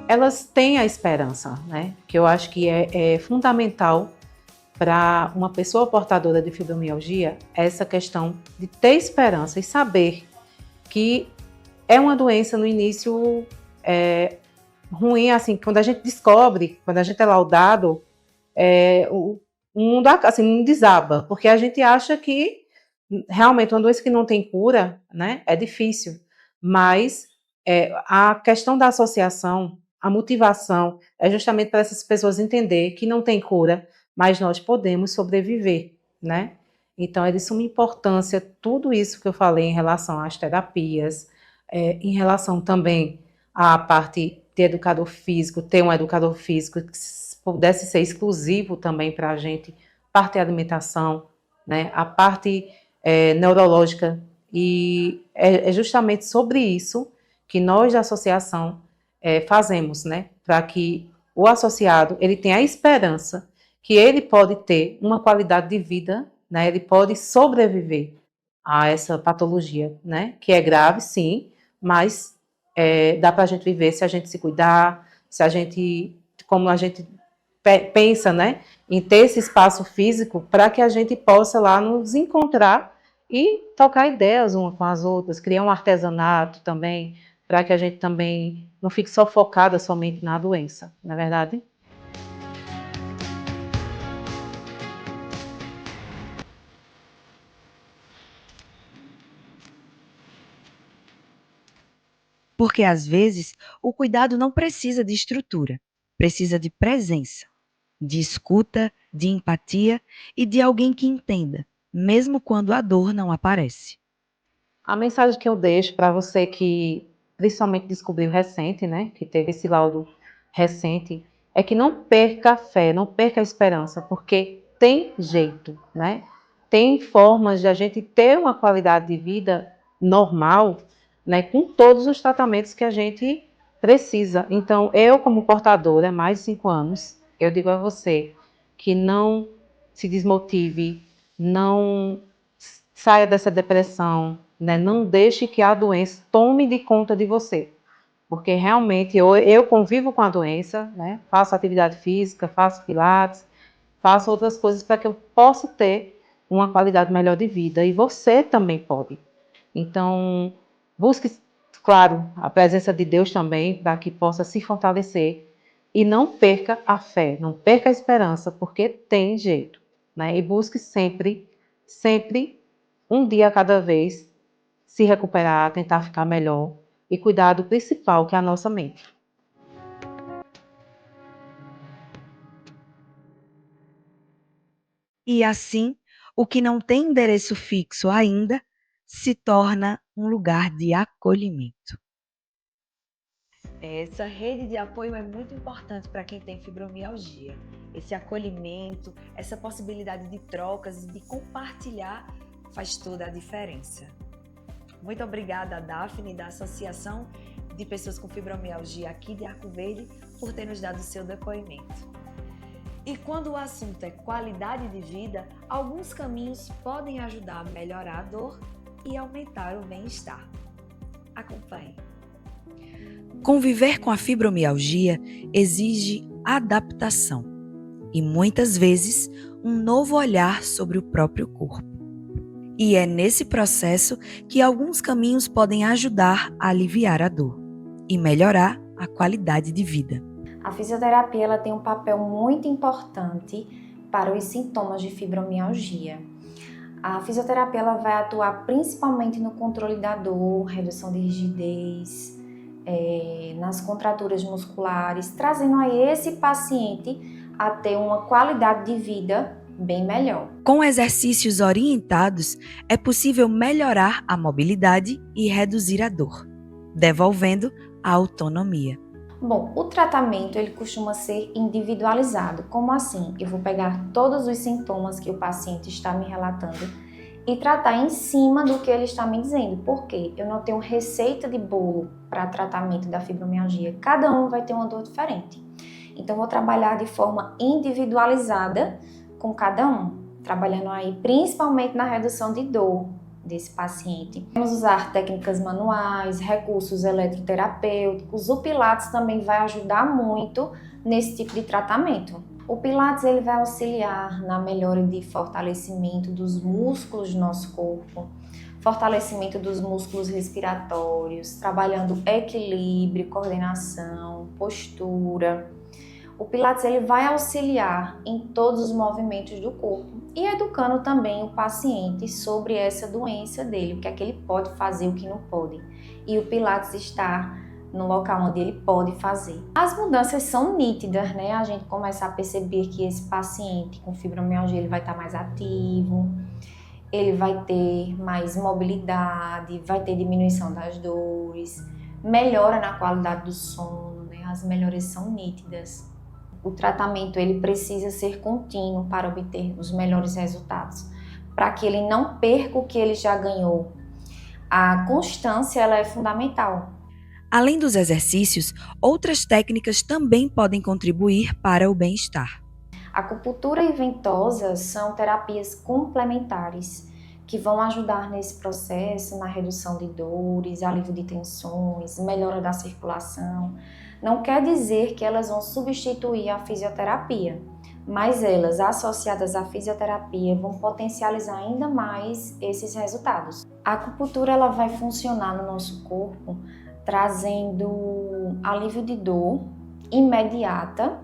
Elas têm a esperança, né? Que eu acho que é fundamental para uma pessoa portadora de fibromialgia, essa questão de ter esperança e saber que é uma doença no início ruim, assim, quando a gente descobre, quando a gente é laudado, o mundo assim, não desaba, porque a gente acha que realmente uma doença que não tem cura, né, é difícil, mas a questão da associação, a motivação é justamente para essas pessoas entender que não tem cura, mas nós podemos sobreviver, né? Então, é de suma importância tudo isso que eu falei em relação às terapias, em relação também à parte de educador físico, ter um educador físico que pudesse ser exclusivo também para a gente, parte da alimentação, né? A parte neurológica, e é justamente sobre isso que nós da associação fazemos, né? Para que o associado ele tenha a esperança que ele pode ter uma qualidade de vida, né? Ele pode sobreviver a essa patologia, né? Que é grave, sim, mas dá para a gente viver se a gente se cuidar, se a gente, como a gente pensa, né? Em ter esse espaço físico para que a gente possa lá nos encontrar e trocar ideias umas com as outras, criar um artesanato também, para que a gente também não fique só focada somente na doença, não é verdade? Porque às vezes o cuidado não precisa de estrutura, precisa de presença. de escuta, de empatia e de alguém que entenda, mesmo quando a dor não aparece. A mensagem que eu deixo para você que principalmente descobriu recente, né, que teve esse laudo recente, é que não perca a fé, não perca a esperança, porque tem jeito, né? Tem formas de a gente ter uma qualidade de vida normal, né, com todos os tratamentos que a gente precisa. Então, eu como portadora, há mais de 5 anos, eu digo a você que não se desmotive, não saia dessa depressão, né? Não deixe que a doença tome de conta de você. Porque realmente eu convivo com a doença, né? Faço atividade física, faço pilates, faço outras coisas para que eu possa ter uma qualidade melhor de vida. E você também pode. Então, busque, claro, a presença de Deus também, para que possa se fortalecer. E não perca a fé, não perca a esperança, porque tem jeito, né? E busque sempre, um dia a cada vez, se recuperar, tentar ficar melhor e cuidar do principal, que é a nossa mente. E assim, o que não tem endereço fixo ainda se torna um lugar de acolhimento. Essa rede de apoio é muito importante para quem tem fibromialgia. Esse acolhimento, essa possibilidade de trocas e de compartilhar faz toda a diferença. Muito obrigada a Daphne, da Associação de Pessoas com Fibromialgia aqui de Arco Verde, por ter nos dado o seu depoimento. E quando o assunto é qualidade de vida, alguns caminhos podem ajudar a melhorar a dor e aumentar o bem-estar. Acompanhe. Conviver com a fibromialgia exige adaptação e, muitas vezes, um novo olhar sobre o próprio corpo. E é nesse processo que alguns caminhos podem ajudar a aliviar a dor e melhorar a qualidade de vida. A fisioterapia ela tem um papel muito importante para os sintomas de fibromialgia. A fisioterapia ela vai atuar principalmente no controle da dor, redução de rigidez, nas contraturas musculares, trazendo a esse paciente a ter uma qualidade de vida bem melhor. Com exercícios orientados, é possível melhorar a mobilidade e reduzir a dor, devolvendo a autonomia. Bom, o tratamento ele costuma ser individualizado. Como assim? Eu vou pegar todos os sintomas que o paciente está me relatando e tratar em cima do que ele está me dizendo. Por quê? Eu não tenho receita de bolo para tratamento da fibromialgia. Cada um vai ter uma dor diferente. Então, vou trabalhar de forma individualizada com cada um, trabalhando aí principalmente na redução de dor desse paciente. Vamos usar técnicas manuais, recursos eletroterapêuticos. O Pilates também vai ajudar muito nesse tipo de tratamento. O Pilates ele vai auxiliar na melhora de fortalecimento dos músculos do nosso corpo, fortalecimento dos músculos respiratórios, trabalhando equilíbrio, coordenação, postura. O Pilates ele vai auxiliar em todos os movimentos do corpo e educando também o paciente sobre essa doença dele, o que é que ele pode fazer, o que não pode. E o Pilates está no local onde ele pode fazer. As mudanças são nítidas, né? A gente começa a perceber que esse paciente com fibromialgia ele vai estar mais ativo, ele vai ter mais mobilidade, vai ter diminuição das dores, melhora na qualidade do sono, né? As melhorias são nítidas. O tratamento ele precisa ser contínuo para obter os melhores resultados, para que ele não perca o que ele já ganhou. A constância ela é fundamental. Além dos exercícios, outras técnicas também podem contribuir para o bem-estar. Acupuntura e ventosa são terapias complementares que vão ajudar nesse processo, na redução de dores, alívio de tensões, melhora da circulação. Não quer dizer que elas vão substituir a fisioterapia, mas elas, associadas à fisioterapia, vão potencializar ainda mais esses resultados. A acupuntura ela vai funcionar no nosso corpo trazendo alívio de dor imediata,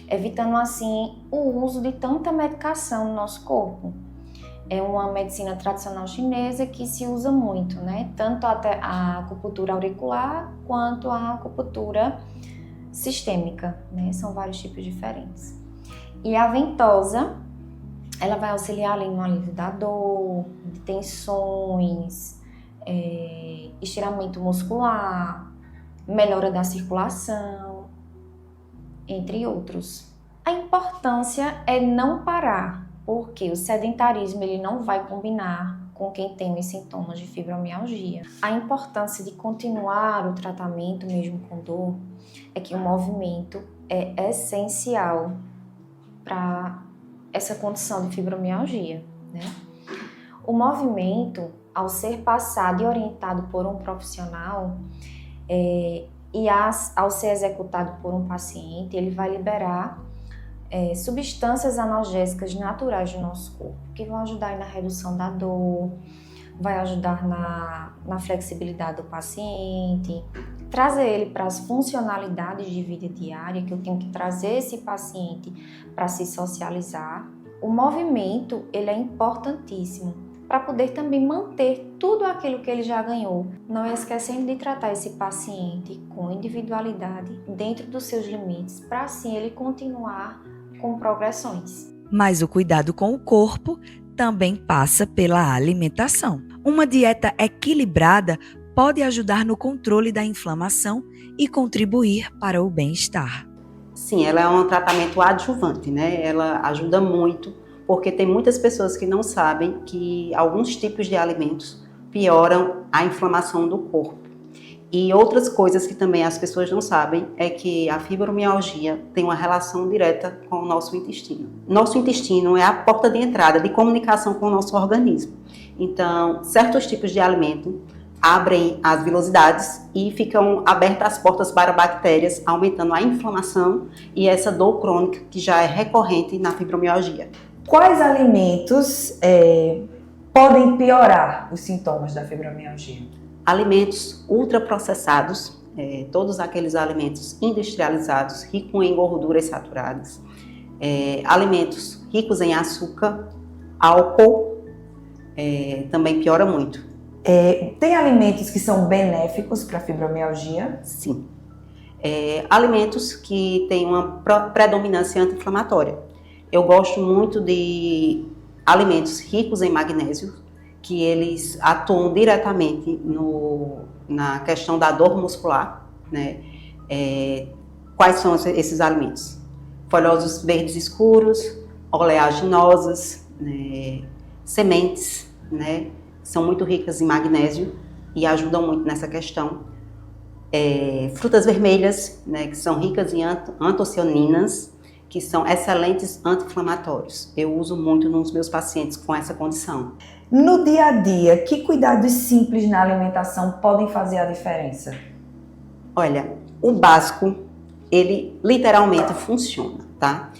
evitando assim o uso de tanta medicação no nosso corpo. É uma medicina tradicional chinesa que se usa muito, né? Tanto a acupuntura auricular quanto a acupuntura sistêmica, né? São vários tipos diferentes. E a ventosa, ela vai auxiliar ali no alívio da dor, de tensões, estiramento muscular, melhora da circulação, entre outros. A importância é não parar, porque o sedentarismo ele não vai combinar com quem tem os sintomas de fibromialgia. A importância de continuar o tratamento mesmo com dor é que o movimento é essencial para essa condição de fibromialgia, né? O movimento, ao ser passado e orientado por um profissional e ao ser executado por um paciente, ele vai liberar substâncias analgésicas naturais do nosso corpo, que vão ajudar na redução da dor, vai ajudar na flexibilidade do paciente, trazer ele para as funcionalidades de vida diária, que eu tenho que trazer esse paciente para se socializar. O movimento, ele é importantíssimo para poder também manter tudo aquilo que ele já ganhou, não esquecendo de tratar esse paciente com individualidade, dentro dos seus limites, para assim ele continuar com progressões. Mas o cuidado com o corpo também passa pela alimentação. Uma dieta equilibrada pode ajudar no controle da inflamação e contribuir para o bem-estar. Sim, ela é um tratamento adjuvante, né? Ela ajuda muito, porque tem muitas pessoas que não sabem que alguns tipos de alimentos pioram a inflamação do corpo. E outras coisas que também as pessoas não sabem é que a fibromialgia tem uma relação direta com o nosso intestino. Nosso intestino é a porta de entrada de comunicação com o nosso organismo. Então, certos tipos de alimento abrem as vilosidades e ficam abertas as portas para bactérias, aumentando a inflamação e essa dor crônica que já é recorrente na fibromialgia. Quais alimentos podem piorar os sintomas da fibromialgia? Alimentos ultraprocessados, todos aqueles alimentos industrializados, ricos em gorduras saturadas, alimentos ricos em açúcar, álcool, também piora muito. Tem alimentos que são benéficos para a fibromialgia? Sim. Alimentos que têm uma predominância anti-inflamatória. Eu gosto muito de alimentos ricos em magnésio, que eles atuam diretamente na questão da dor muscular, né? Quais são esses alimentos? Folhosos verdes escuros, oleaginosas, né? Sementes, né? São muito ricas em magnésio e ajudam muito nessa questão. Frutas vermelhas, né? Que são ricas em antocianinas, que são excelentes anti-inflamatórios. Eu uso muito nos meus pacientes com essa condição. No dia a dia, que cuidados simples na alimentação podem fazer a diferença? Olha, o básico, ele literalmente funciona, tá?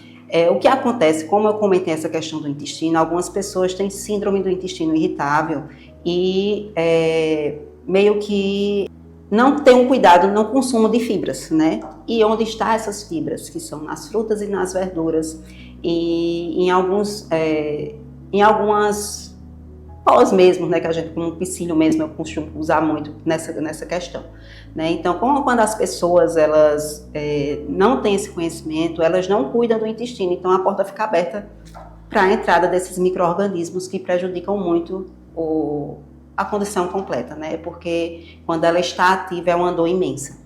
O que acontece, como eu comentei essa questão do intestino, algumas pessoas têm síndrome do intestino irritável e meio que não tem um cuidado no consumo de fibras, né? E onde estão essas fibras? Que são nas frutas e nas verduras e em algumas pós mesmo, né? Que a gente, como psyllium mesmo, eu costumo usar muito nessa questão, né? Então, quando as pessoas elas não têm esse conhecimento, elas não cuidam do intestino, então a porta fica aberta para a entrada desses micro-organismos que prejudicam muito a condição completa, né? Porque quando ela está ativa é uma dor imensa.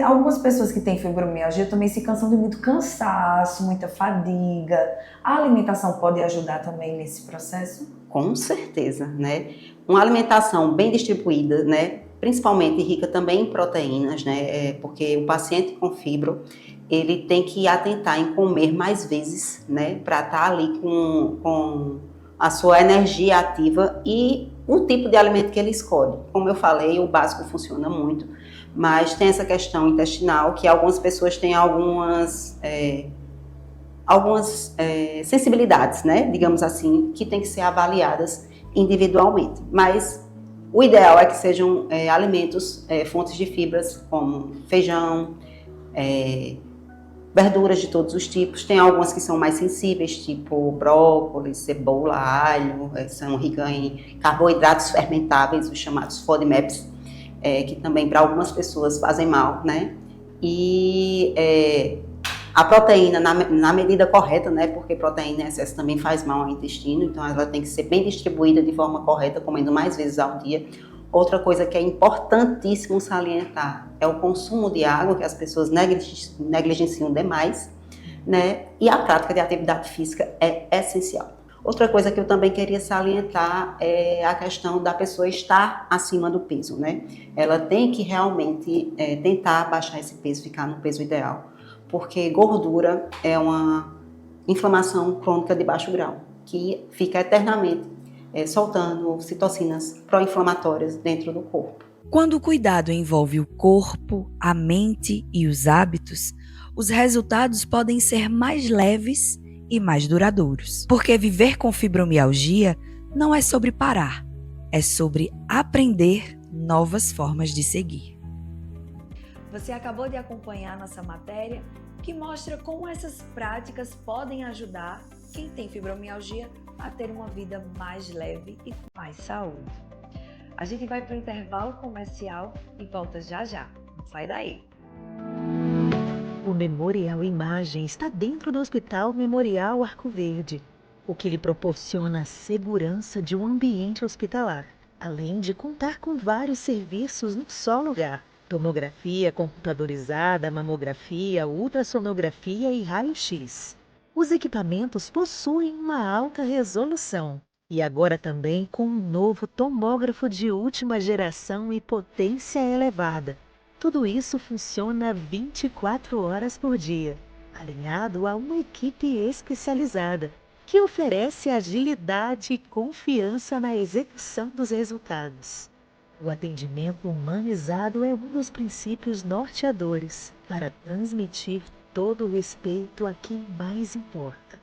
Algumas pessoas que têm fibromialgia também se cansam de muito cansaço, muita fadiga. A alimentação pode ajudar também nesse processo? Com certeza, né? Uma alimentação bem distribuída, né? Principalmente rica também em proteínas, né? Porque o paciente com fibro, ele tem que atentar em comer mais vezes, né? Para estar ali com a sua energia ativa e o tipo de alimento que ele escolhe. Como eu falei, o básico funciona muito, mas tem essa questão intestinal que algumas pessoas têm algumas sensibilidades, né, digamos assim, que tem que ser avaliadas individualmente. Mas o ideal é que sejam alimentos, fontes de fibras, como feijão, verduras de todos os tipos. Tem algumas que são mais sensíveis, tipo brócolis, cebola, alho, são ricas em carboidratos fermentáveis, os chamados FODMAPs, que também para algumas pessoas fazem mal, né? E A proteína na medida correta, né? Porque proteína em excesso também faz mal ao intestino, então ela tem que ser bem distribuída de forma correta, comendo mais vezes ao dia. Outra coisa que é importantíssimo salientar é o consumo de água, que as pessoas negligenciam demais, né? E a prática de atividade física é essencial. Outra coisa que eu também queria salientar é a questão da pessoa estar acima do peso, né? Ela tem que realmente tentar baixar esse peso, ficar no peso ideal, porque gordura é uma inflamação crônica de baixo grau, que fica eternamente soltando citocinas pró-inflamatórias dentro do corpo. Quando o cuidado envolve o corpo, a mente e os hábitos, os resultados podem ser mais leves e mais duradouros. Porque viver com fibromialgia não é sobre parar, é sobre aprender novas formas de seguir. Você acabou de acompanhar nossa matéria que mostra como essas práticas podem ajudar quem tem fibromialgia a ter uma vida mais leve e com mais saúde. A gente vai para o intervalo comercial e volta já já. Não sai daí. O Memorial Imagem está dentro do Hospital Memorial Arco Verde, o que lhe proporciona a segurança de um ambiente hospitalar, além de contar com vários serviços num só lugar: tomografia computadorizada, mamografia, ultrassonografia e raio-x. Os equipamentos possuem uma alta resolução e agora também com um novo tomógrafo de última geração e potência elevada. Tudo isso funciona 24 horas por dia, alinhado a uma equipe especializada, que oferece agilidade e confiança na execução dos resultados. O atendimento humanizado é um dos princípios norteadores para transmitir todo o respeito a quem mais importa: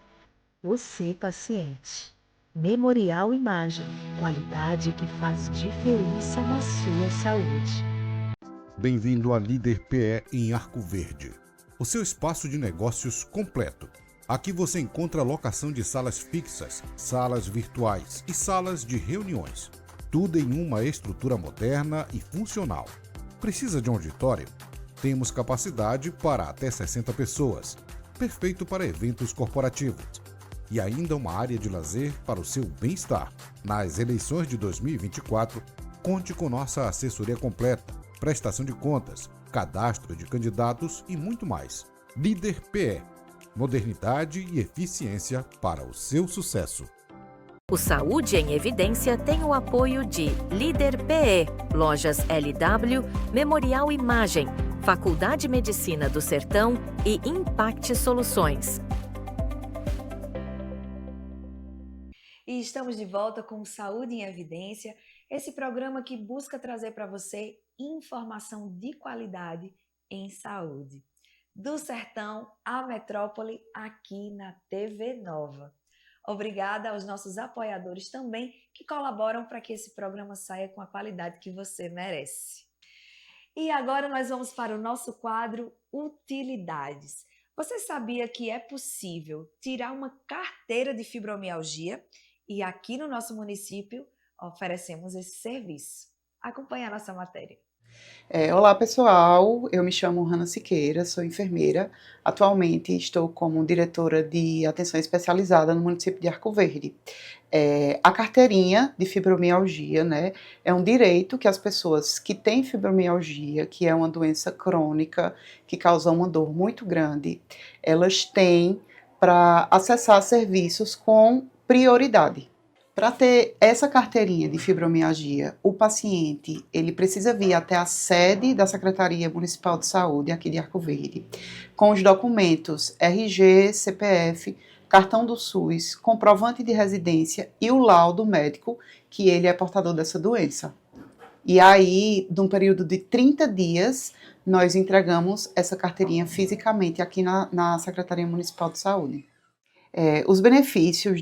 você, paciente. Memorial Imagem, qualidade que faz diferença na sua saúde. Bem-vindo à Líder PE em Arco Verde, o seu espaço de negócios completo. Aqui você encontra a locação de salas fixas, salas virtuais e salas de reuniões. Tudo em uma estrutura moderna e funcional. Precisa de um auditório? Temos capacidade para até 60 pessoas, perfeito para eventos corporativos. E ainda uma área de lazer para o seu bem-estar. Nas eleições de 2024, conte com nossa assessoria completa, prestação de contas, cadastro de candidatos e muito mais. Líder PE, modernidade e eficiência para o seu sucesso. O Saúde em Evidência tem o apoio de Líder PE, Lojas LW, Memorial Imagem, Faculdade de Medicina do Sertão e Impact Soluções. E estamos de volta com Saúde em Evidência, esse programa que busca trazer para você informação de qualidade em saúde. Do sertão à metrópole, aqui na TV Nova. Obrigada aos nossos apoiadores também, que colaboram para que esse programa saia com a qualidade que você merece. E agora nós vamos para o nosso quadro Utilidades. Você sabia que é possível tirar uma carteira de fibromialgia? E aqui no nosso município oferecemos esse serviço. Acompanhe a nossa matéria. Olá pessoal, eu me chamo Hanna Siqueira, sou enfermeira. Atualmente estou como diretora de atenção especializada no município de Arco Verde. A carteirinha de fibromialgia, né, é um direito que as pessoas que têm fibromialgia, que é uma doença crônica que causa uma dor muito grande, elas têm para acessar serviços com prioridade. Para ter essa carteirinha de fibromialgia, o paciente ele precisa vir até a sede da Secretaria Municipal de Saúde, aqui de Arco Verde, com os documentos RG, CPF, cartão do SUS, comprovante de residência e o laudo médico que ele é portador dessa doença. E aí, num período de 30 dias, nós entregamos essa carteirinha fisicamente aqui na Secretaria Municipal de Saúde. Os benefícios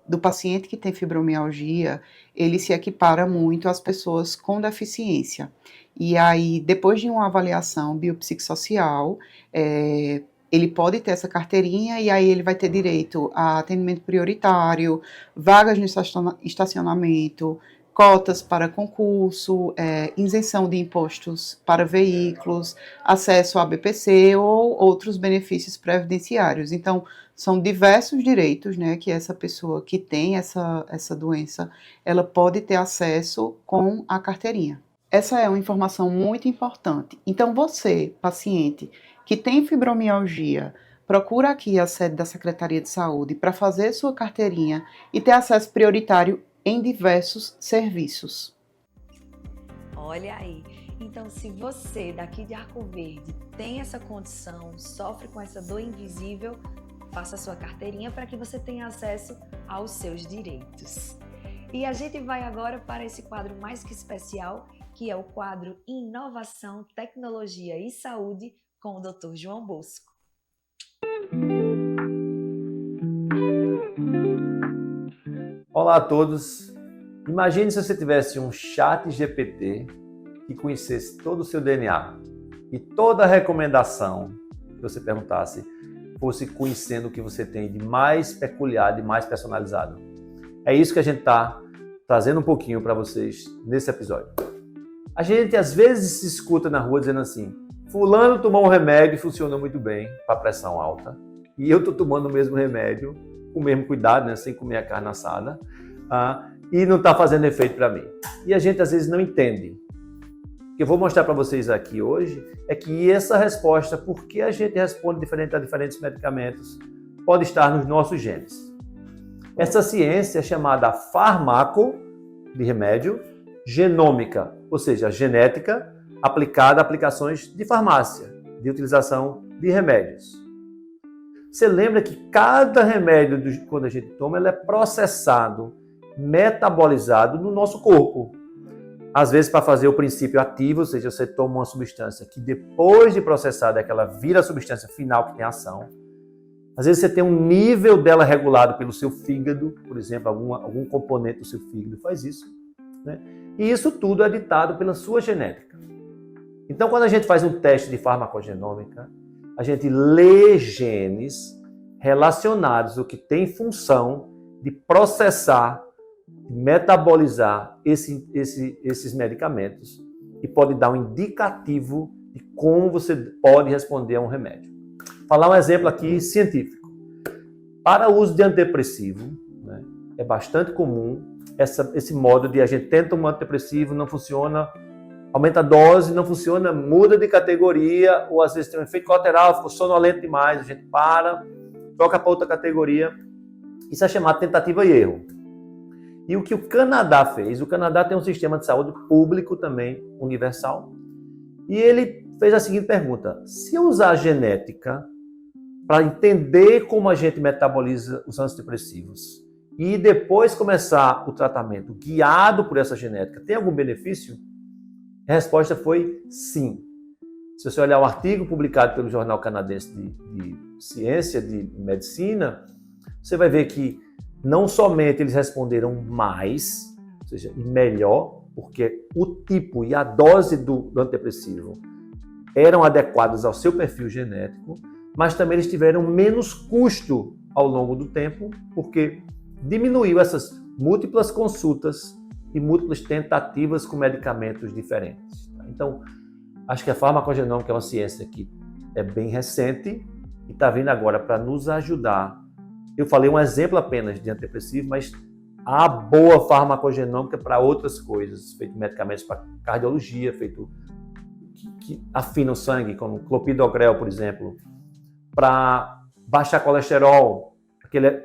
do paciente que tem fibromialgia, ele se equipara muito às pessoas com deficiência. E aí, depois de uma avaliação biopsicossocial, ele pode ter essa carteirinha e aí ele vai ter direito a atendimento prioritário, vagas no estacionamento, cotas para concurso, isenção de impostos para veículos, acesso a BPC ou outros benefícios previdenciários. Então, são diversos direitos, né, que essa pessoa que tem essa doença, ela pode ter acesso com a carteirinha. Essa é uma informação muito importante. Então, você, paciente, que tem fibromialgia, procura aqui a sede da Secretaria de Saúde para fazer sua carteirinha e ter acesso prioritário em diversos serviços. Olha aí. Então, se você daqui de Arco Verde tem essa condição, sofre com essa dor invisível, faça a sua carteirinha para que você tenha acesso aos seus direitos. E a gente vai agora para esse quadro mais que especial, que é o quadro Inovação, Tecnologia e Saúde com o Dr. João Bosco. Olá a todos. Imagine se você tivesse um chat GPT que conhecesse todo o seu DNA e toda a recomendação que você perguntasse fosse conhecendo o que você tem de mais peculiar, de mais personalizado. É isso que a gente está trazendo um pouquinho para vocês nesse episódio. A gente às vezes se escuta na rua dizendo assim: fulano tomou um remédio e funcionou muito bem para pressão alta, e eu estou tomando o mesmo remédio, com o mesmo cuidado, né, sem comer a carne assada, e não está fazendo efeito para mim. E a gente às vezes não entende. O que eu vou mostrar para vocês aqui hoje é que essa resposta, por que a gente responde diferente a diferentes medicamentos, pode estar nos nossos genes. Essa ciência é chamada farmaco, de remédio, genômica, ou seja, genética aplicada a aplicações de farmácia, de utilização de remédios. Você lembra que cada remédio, quando a gente toma, ele é processado, metabolizado no nosso corpo. Às vezes para fazer o princípio ativo, ou seja, você toma uma substância que depois de processada ela vira a substância final que tem ação. Às vezes você tem um nível dela regulado pelo seu fígado, por exemplo, algum componente do seu fígado faz isso, né? E isso tudo é ditado pela sua genética. Então, quando a gente faz um teste de farmacogenômica, a gente lê genes relacionados ao que tem função de processar, metabolizar esses medicamentos e pode dar um indicativo de como você pode responder a um remédio. Vou falar um exemplo aqui científico. Para o uso de antidepressivo, né, é bastante comum esse modo de a gente tenta um antidepressivo, não funciona, aumenta a dose, não funciona, muda de categoria, ou às vezes tem um efeito colateral, ficou sonolento demais, a gente para, troca para outra categoria. Isso é chamado tentativa e erro. E o que o Canadá fez, o Canadá tem um sistema de saúde público também, universal, e ele fez a seguinte pergunta: se eu usar a genética para entender como a gente metaboliza os antidepressivos e depois começar o tratamento guiado por essa genética, tem algum benefício? A resposta foi sim. Se você olhar o artigo publicado pelo Jornal Canadense de Ciência, de Medicina, você vai ver que não somente eles responderam mais, ou seja, e melhor, porque o tipo e a dose do antidepressivo eram adequados ao seu perfil genético, mas também eles tiveram menos custo ao longo do tempo, porque diminuiu essas múltiplas consultas e múltiplas tentativas com medicamentos diferentes. Então, acho que a farmacogenômica é uma ciência que é bem recente e está vindo agora para nos ajudar. Eu falei um exemplo apenas de antidepressivo, mas há boa farmacogenômica para outras coisas, feito medicamentos para cardiologia, feito que afinam o sangue, como clopidogrel, por exemplo, para baixar colesterol.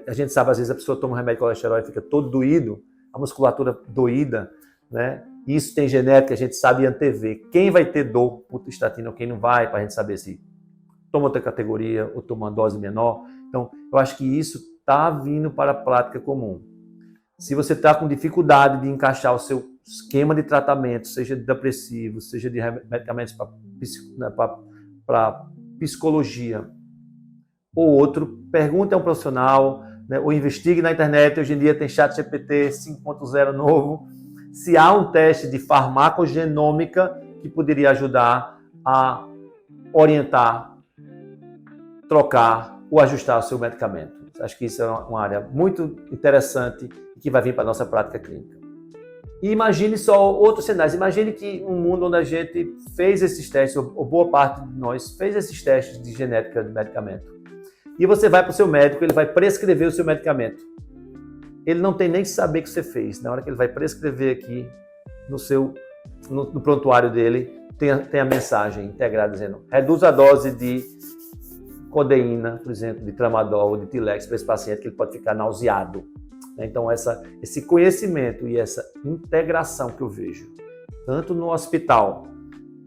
A gente sabe, às vezes, a pessoa toma um remédio de colesterol e fica todo doído, a musculatura doída, né? Isso tem genética, a gente sabe antever quem vai ter dor por estatina ou quem não vai, para a gente saber se toma outra categoria ou toma uma dose menor. Então, eu acho que isso está vindo para a prática comum. Se você está com dificuldade de encaixar o seu esquema de tratamento, seja de depressivo, seja de medicamentos para psicologia ou outro, pergunte a um profissional, né, ou investigue na internet. Hoje em dia tem ChatGPT 5.0 novo. Se há um teste de farmacogenômica que poderia ajudar a orientar, trocar ou ajustar o seu medicamento. Acho que isso é uma área muito interessante e que vai vir para a nossa prática clínica. E imagine só outros cenários. Imagine que um mundo onde a gente fez esses testes, ou boa parte de nós fez esses testes de genética de medicamento. E você vai para o seu médico, ele vai prescrever o seu medicamento. Ele não tem nem que saber que você fez. Na hora que ele vai prescrever aqui no prontuário dele, tem a mensagem integrada dizendo: reduz a dose de codeína, por exemplo, de tramadol ou de Tilex para esse paciente, que ele pode ficar nauseado. Então, esse conhecimento e essa integração que eu vejo, tanto no hospital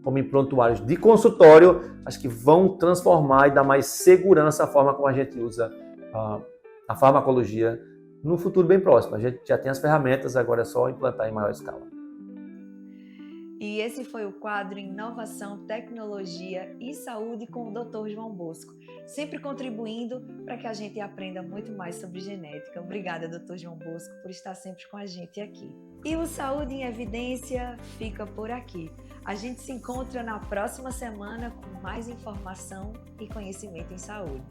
como em prontuários de consultório, acho que vão transformar e dar mais segurança à forma como a gente usa a farmacologia no futuro bem próximo. A gente já tem as ferramentas, agora é só implantar em maior escala. E esse foi o quadro Inovação, Tecnologia e Saúde com o Dr. João Bosco, sempre contribuindo para que a gente aprenda muito mais sobre genética. Obrigada, Dr. João Bosco, por estar sempre com a gente aqui. E o Saúde em Evidência fica por aqui. A gente se encontra na próxima semana com mais informação e conhecimento em saúde.